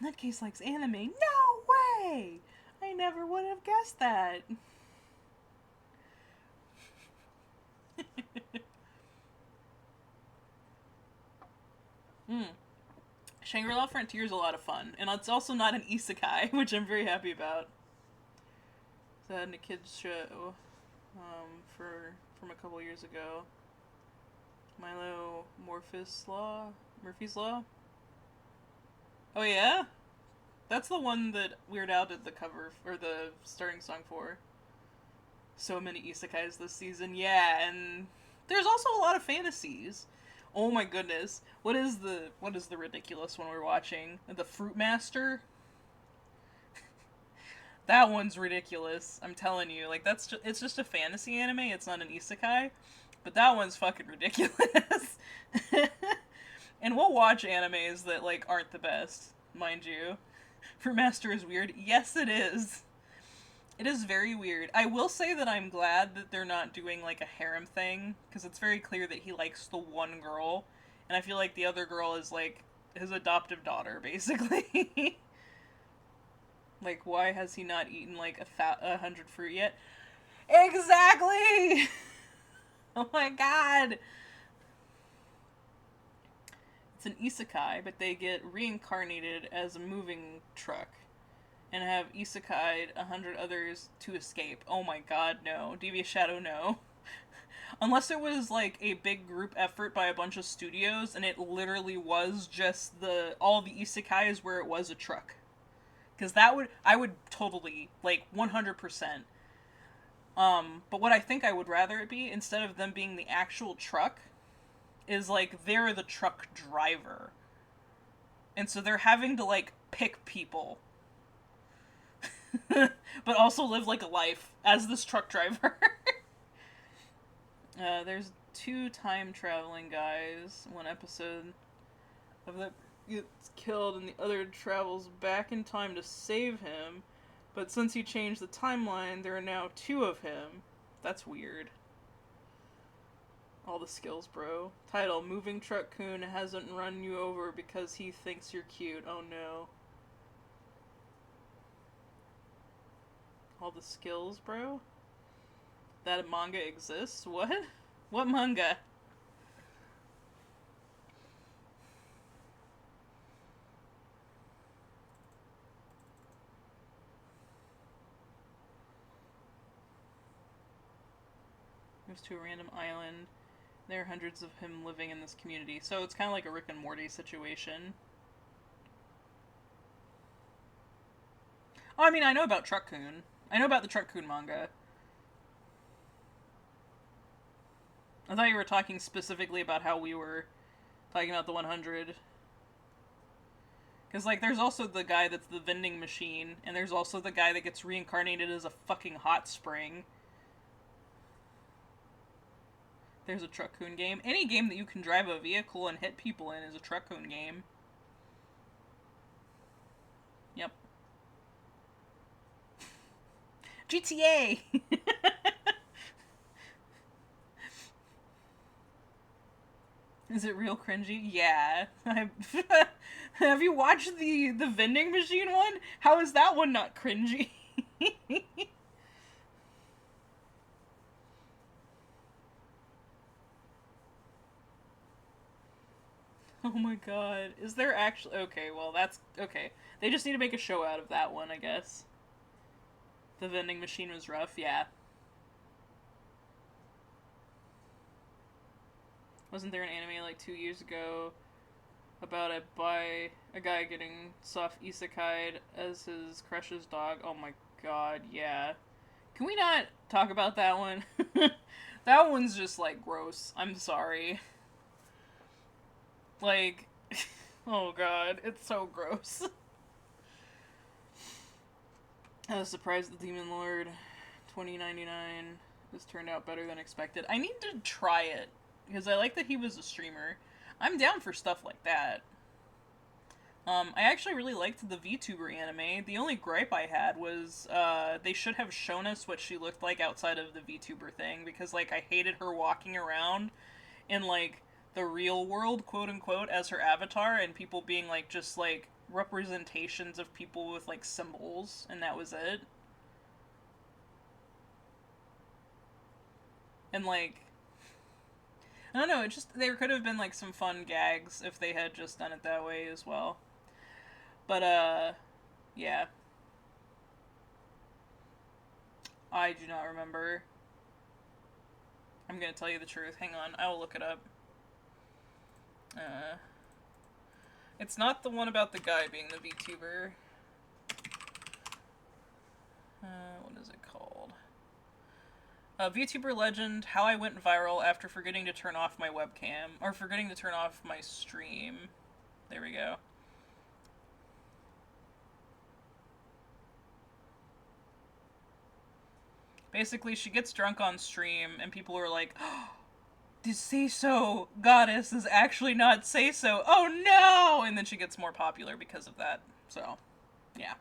Nutcase likes anime. No way! I never would have guessed that. Shangri-La Frontier is a lot of fun, and it's also not an isekai, which I'm very happy about. It's a kids show from a couple years ago. Milo Murphy's Law. Oh yeah, that's the one that Weird Al did the cover or the starting song for. So many isekais this season, yeah, and there's also a lot of fantasies. Oh my goodness, what is the ridiculous one we're watching? The Fruit Master. That one's ridiculous. I'm telling you, like it's just a fantasy anime. It's not an isekai, but that one's fucking ridiculous. And we'll watch animes that like aren't the best, mind you. Fruit Master is weird. Yes, it is. It is very weird. I will say that I'm glad that they're not doing like a harem thing, because it's very clear that he likes the one girl, and I feel like the other girl is like his adoptive daughter, basically. Like, why has he not eaten like 100 fruit yet? Exactly! Oh my god! It's an isekai, but they get reincarnated as a moving truck and have isekai'd 100 others to escape. Oh my god, no. Devious Shadow, no. Unless it was like a big group effort by a bunch of studios and it literally was just all the isekais where it was a truck. Because I would totally, like, 100%. But what I think I would rather it be, instead of them being the actual truck, is like they're the truck driver. And so they're having to, like, pick people. But also live, like, a life as this truck driver. There's 2 time traveling guys. One episode of that gets killed and the other travels back in time to save him. But since he changed the timeline, there are now 2 of him. That's weird. All the skills, bro. Title: Moving Truck Coon hasn't run you over because he thinks you're cute. Oh no. All the skills, bro? That manga exists? What? What manga? Moves to a random island. There are hundreds of him living in this community. So it's kind of like a Rick and Morty situation. Oh, I mean, I know about Truck Coon. I know about the Truck Coon manga. I thought you were talking specifically about how we were talking about the 100. Because, like, there's also the guy that's the vending machine, and there's also the guy that gets reincarnated as a fucking hot spring. There's a Truck Coon game. Any game that you can drive a vehicle and hit people in is a Truck Coon game. Yep. GTA! Is it real cringy? Yeah. Have you watched the vending machine one? How is that one not cringy? Oh my god. Is there actually... Okay, well, that's... Okay. They just need to make a show out of that one, I guess. The vending machine was rough, yeah. Wasn't there an anime like 2 years ago about a guy getting soft isekai'd as his crush's dog? Oh my god, yeah. Can we not talk about that one? That one's just, like, gross. I'm sorry. Like, oh god, it's so gross. I was surprised the Demon Lord 2099 has turned out better than expected. I need to try it, because I like that he was a streamer. I'm down for stuff like that. I actually really liked the VTuber anime. The only gripe I had was, they should have shown us what she looked like outside of the VTuber thing, because, like, I hated her walking around in, like, the real world, quote-unquote, as her avatar, and people being, like, just, like, representations of people with, like, symbols, and that was it. And, like, I don't know, it just, there could have been, like, some fun gags if they had just done it that way as well. But, yeah. I do not remember. I'm gonna tell you the truth. Hang on, I will look it up. It's not the one about the guy being the VTuber. What is it called? VTuber Legend, How I Went Viral After Forgetting to Turn Off My Webcam. Or forgetting to turn off my stream. There we go. Basically, she gets drunk on stream, and people are like, oh, this say-so goddess is actually not say-so. Oh no! And then she gets more popular because of that. So, yeah.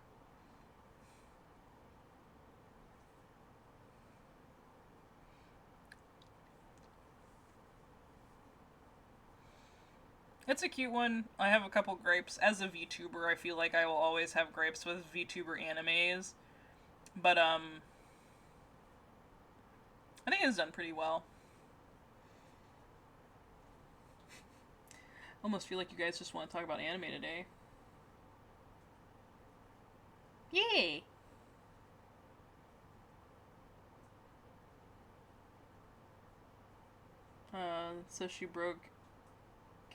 It's a cute one. I have a couple gripes. As a VTuber, I feel like I will always have gripes with VTuber animes. But, I think it's done pretty well. I almost feel like you guys just want to talk about anime today. Yay! So she broke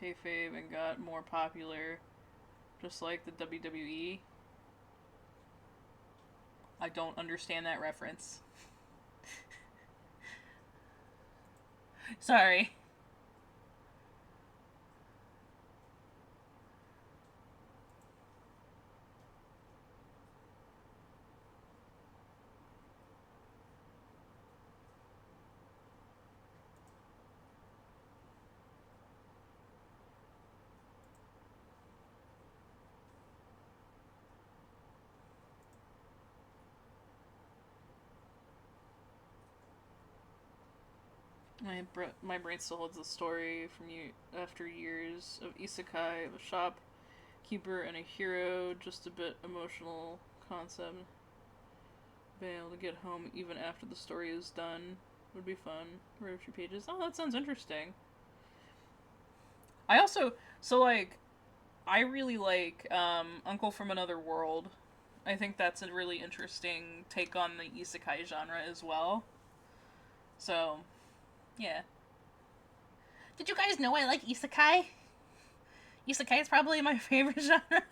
kayfabe and got more popular, just like the WWE. I don't understand that reference. Sorry. My brain still holds the story from you after years of isekai of a shopkeeper and a hero. Just a bit emotional concept. Being able to get home even after the story is done would be fun. Read a few pages. Oh, that sounds interesting. I also I really like Uncle from Another World. I think that's a really interesting take on the isekai genre as well. So, yeah. Did you guys know I like isekai? Isekai is probably my favorite genre.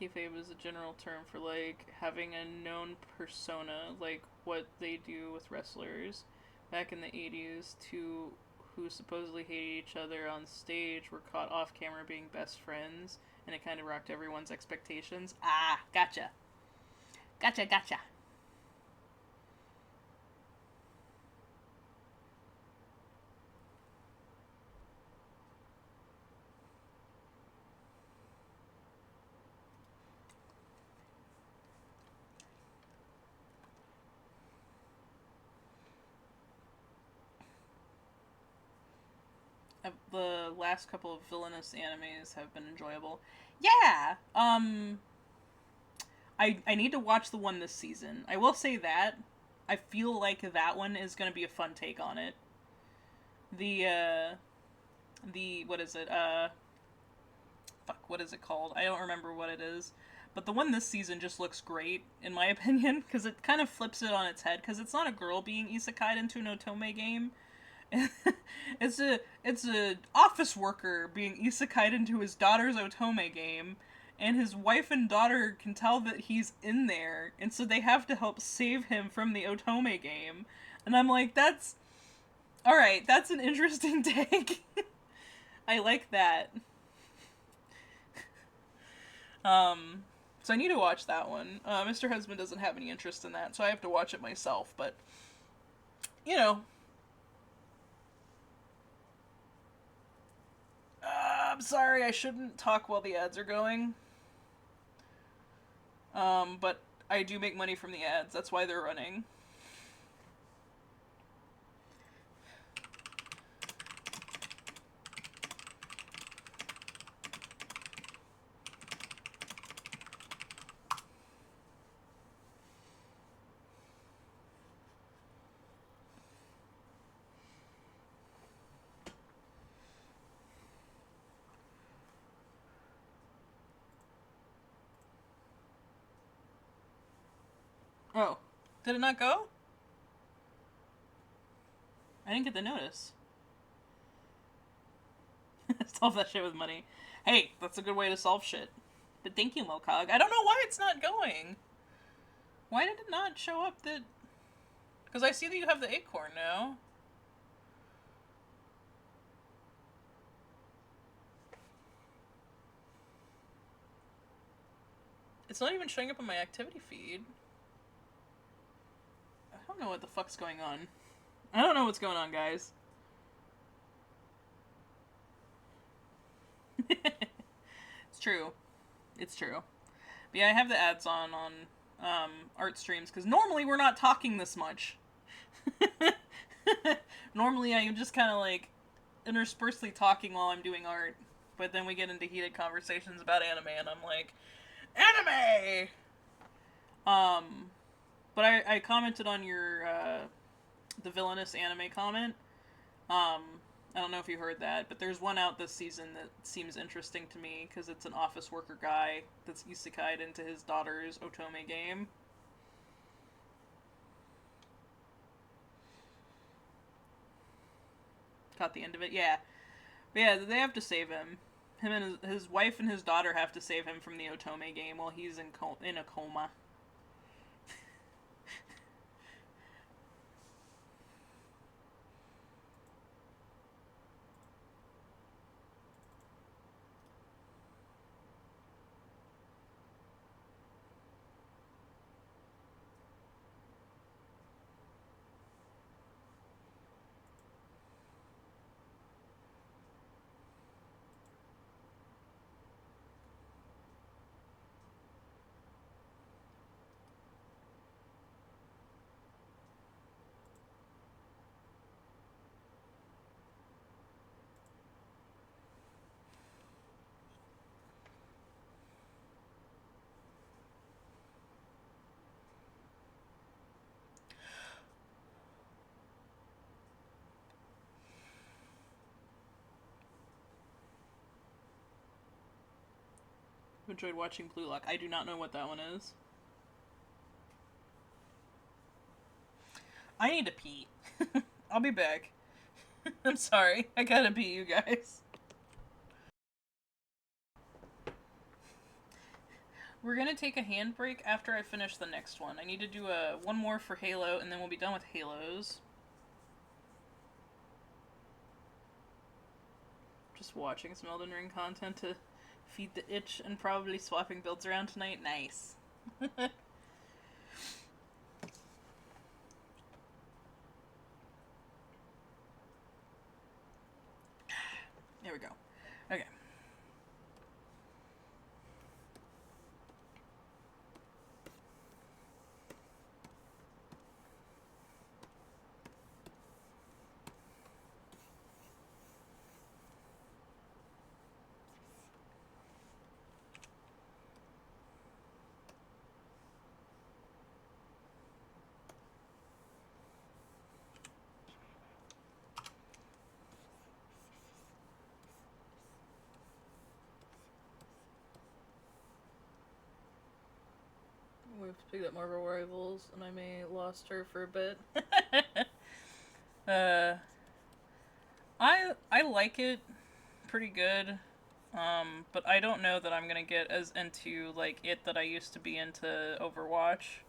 Kayfabe is a general term for, like, having a known persona, like what they do with wrestlers. Back in the 80s, two who supposedly hated each other on stage were caught off camera being best friends, and it kind of rocked everyone's expectations. Ah, gotcha. Gotcha. The last couple of villainous animes have been enjoyable. Yeah. I need to watch the one this season. I will say that I feel like that one is going to be a fun take on it. The what is it? Fuck, what is it called? I don't remember what it is. But the one this season just looks great, in my opinion, because it kind of flips it on its head. Because it's not a girl being isekai'd into an otome game. It's a office worker being isekai'd into his daughter's otome game, and his wife and daughter can tell that he's in there, and so they have to help save him from the otome game. And I'm like, that's alright, that's an interesting take. I like that. So I need to watch that one. Mr. Husband doesn't have any interest in that, so I have to watch it myself, but, you know. I'm sorry, I shouldn't talk while the ads are going. But I do make money from the ads, that's why they're running. Oh, did it not go? I didn't get the notice. Solve that shit with money. Hey, that's a good way to solve shit. But thank you, Mocog. I don't know why it's not going. Why did it not show up that... Because I see that you have the acorn now. It's not even showing up on my activity feed. I don't know what the fuck's going on. I don't know what's going on, guys. It's true. It's true. But yeah, I have the ads on art streams, because normally we're not talking this much. Normally, I am just kind of like interspersely talking while I'm doing art, but then we get into heated conversations about anime, and I'm like, anime. Um, but I commented on your the villainous anime comment. Um, I don't know if you heard that, but there's one out this season that seems interesting to me because it's an office worker guy that's isekai'd into his daughter's otome game. Caught the end of it, yeah. But yeah, they have to save him. Him and his wife and his daughter have to save him from the otome game while he's in a coma. Enjoyed watching Blue Lock. I do not know what that one is. I need to pee. I'll be back. I'm sorry. I gotta pee, you guys. We're gonna take a hand break after I finish the next one. I need to do one more for Halo, and then we'll be done with Halos. Just watching some Elden Ring content to feed the itch and probably swapping builds around tonight. Nice. There we go. Okay. We've picked up Marvel Rivals, and I may lost her for a bit. uh, I like it pretty good. But I don't know that I'm gonna get as into like it that I used to be into Overwatch.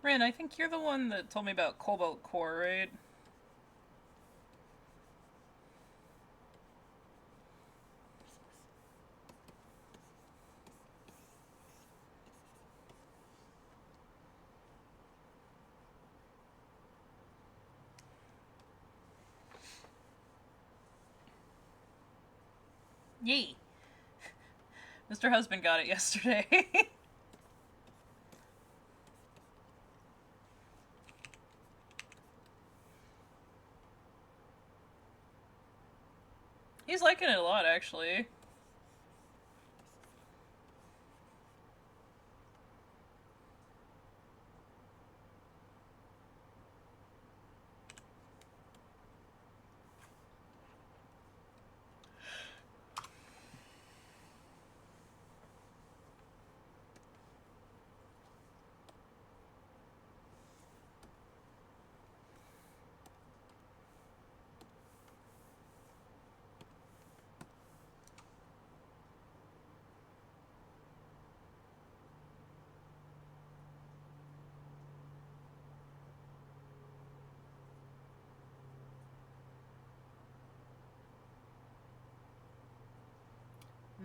Rin, I think you're the one that told me about Cobalt Core, right? Yay! Mr. Husband got it yesterday. He's liking it a lot, actually.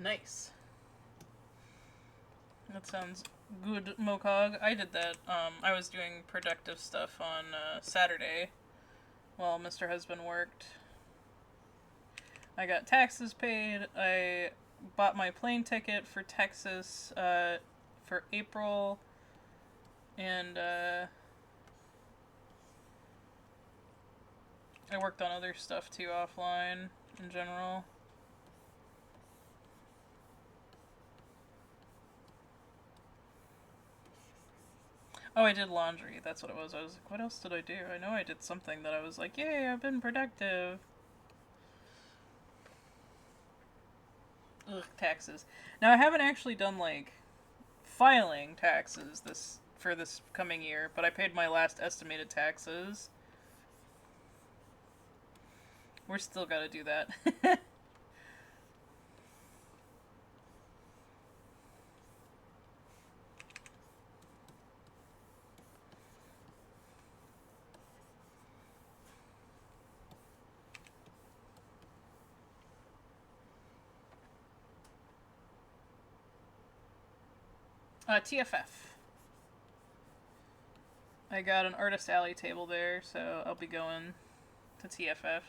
Nice. That sounds good, Mokog. I did that. I was doing productive stuff on Saturday while Mr. Husband worked. I got taxes paid. I bought my plane ticket for Texas for April. And I worked on other stuff too offline in general. Oh, I did laundry. That's what it was. I was like, what else did I do? I know I did something that I was like, yay, I've been productive. Ugh, taxes. Now, I haven't actually done, like, filing taxes for this coming year, but I paid my last estimated taxes. We're still gotta do that. TFF. I got an Artist Alley table there, so I'll be going to TFF.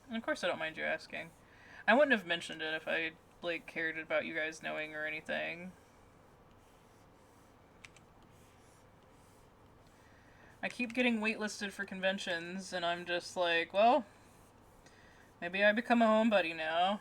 And of course I don't mind you asking. I wouldn't have mentioned it if I, like, cared about you guys knowing or anything. I keep getting waitlisted for conventions, and I'm just like, well, maybe I become a homebody now.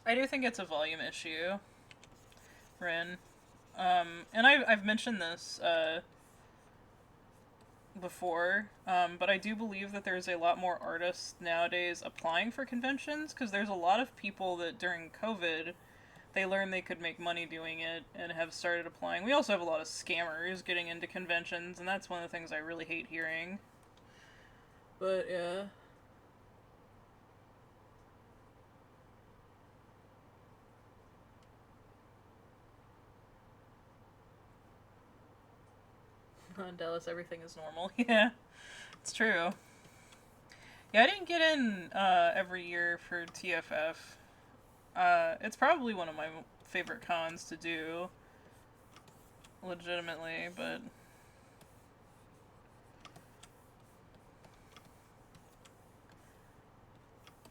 I do think it's a volume issue, Rin. And I've mentioned this before, but I do believe that there's a lot more artists nowadays applying for conventions because there's a lot of people that during COVID they learned they could make money doing it and have started applying. We also have a lot of scammers getting into conventions, and that's one of the things I really hate hearing. But yeah. In Dallas, everything is normal. Yeah, it's true. Yeah, I didn't get in every year for TFF. It's probably one of my favorite cons to do, legitimately, but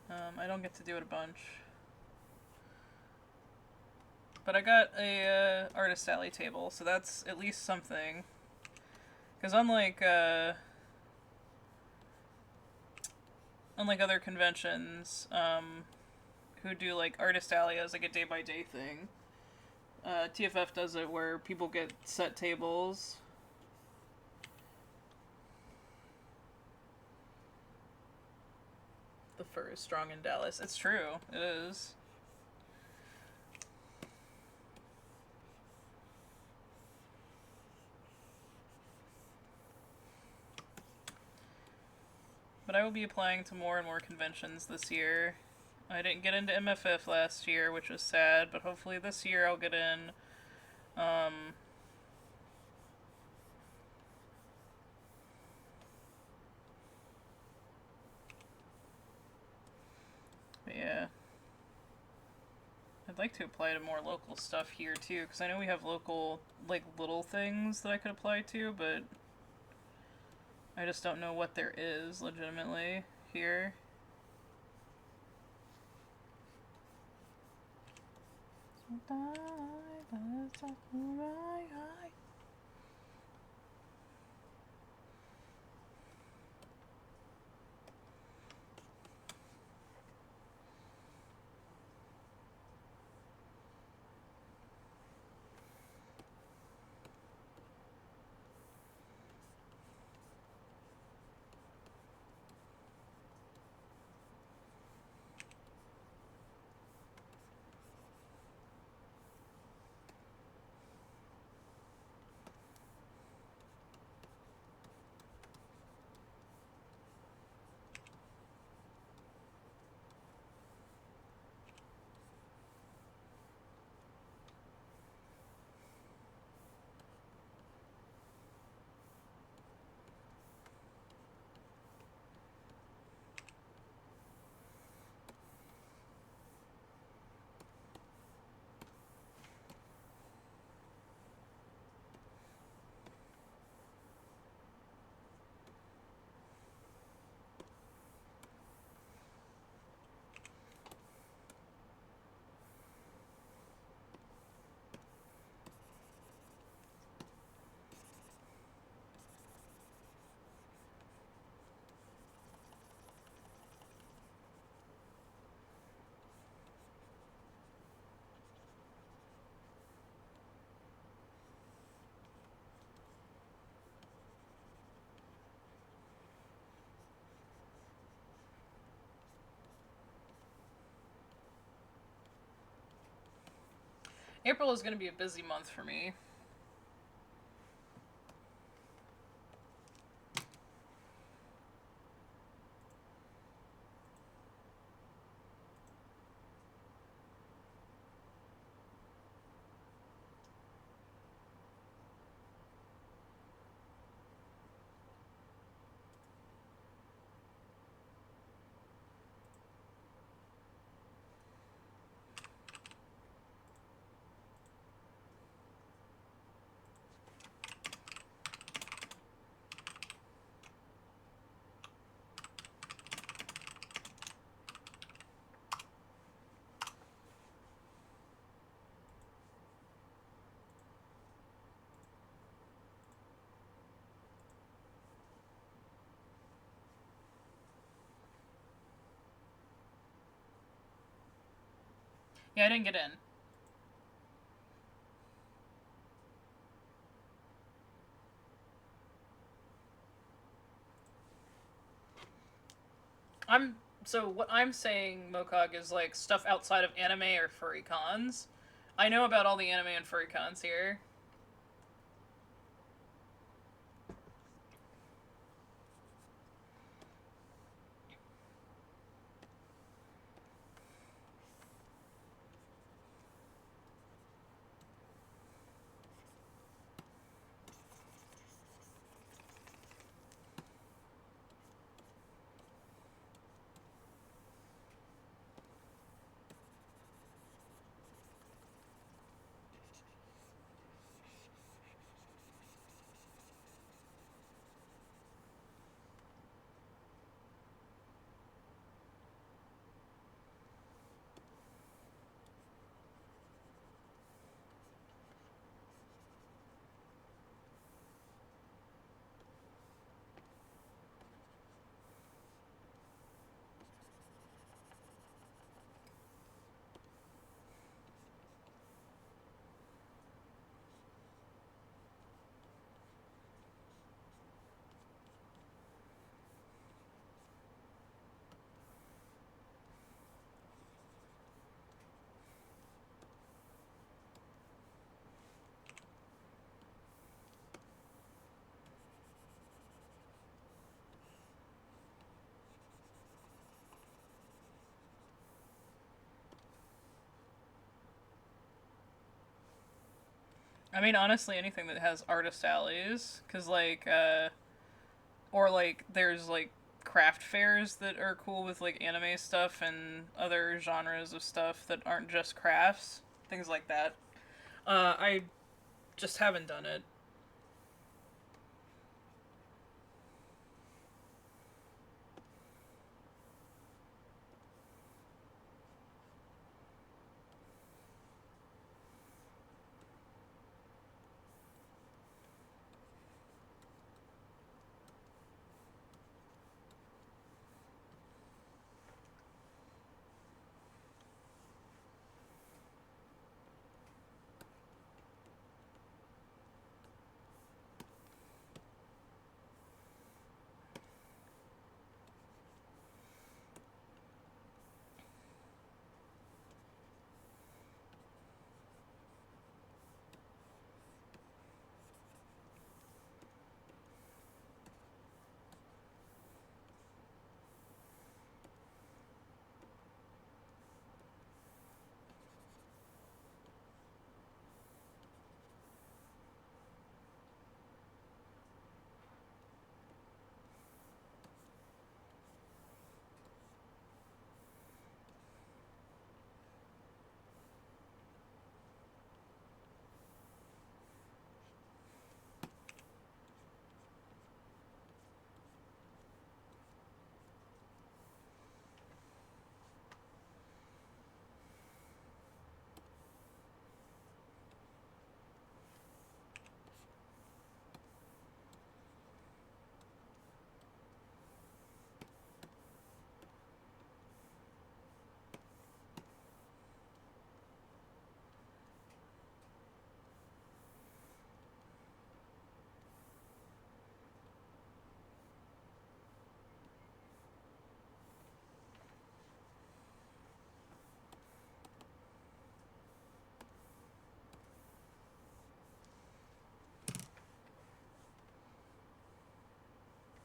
I don't get to do it a bunch. But I got a Artist Alley table, so that's at least something. Because unlike other conventions, who do like Artist Alley as like a day by day thing, TFF does it where people get set tables. for strong in Dallas. It's true. It is. But I will be applying to more and more conventions this year. I didn't get into MFF last year, which was sad, but hopefully this year I'll get in. Um, but yeah. I'd like to apply to more local stuff here too, because I know we have local, like, little things that I could apply to, but I just don't know what there is legitimately here. April is going to be a busy month for me. Yeah, I didn't get in. So what I'm saying, Mokog, is like stuff outside of anime or furry cons. I know about all the anime and furry cons here. I mean, honestly, anything that has artist alleys, because or like there's like craft fairs that are cool with like anime stuff and other genres of stuff that aren't just crafts, things like that. I just haven't done it.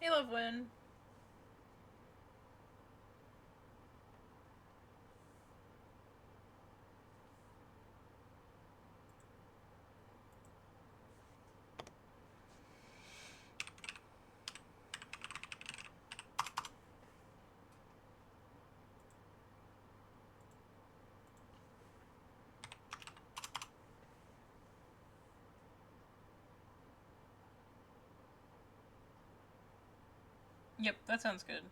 Hey, Love Win. Yep, that sounds good.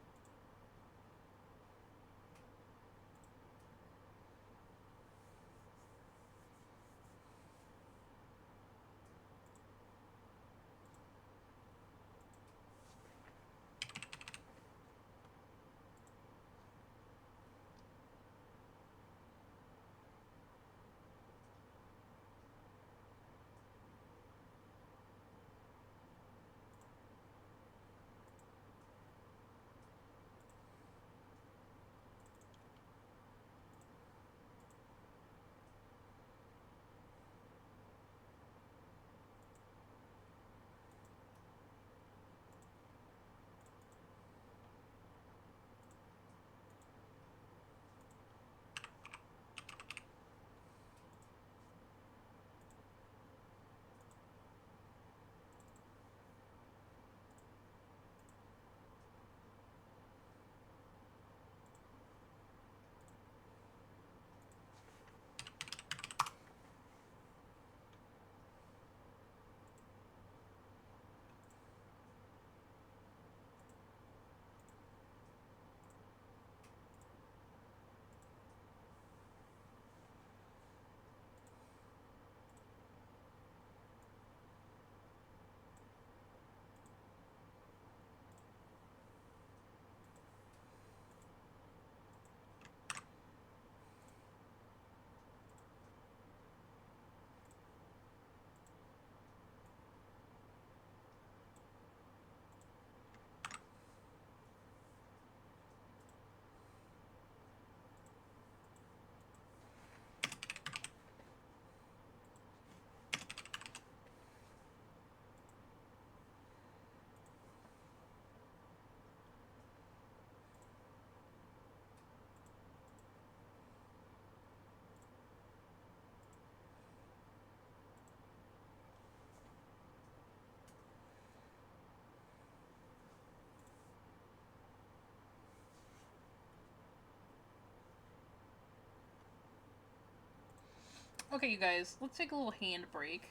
Okay, you guys, let's take a little hand break.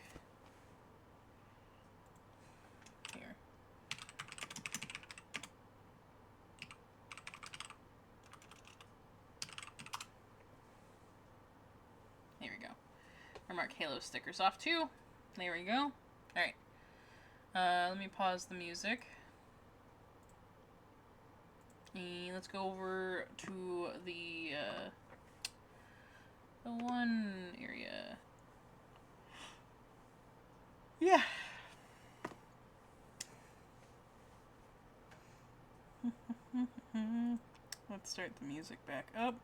Here. There we go. Our Mark Halo stickers off too. There we go. Alright. Let me pause the music. And let's go over to the one area. Yeah. Let's start the music back up.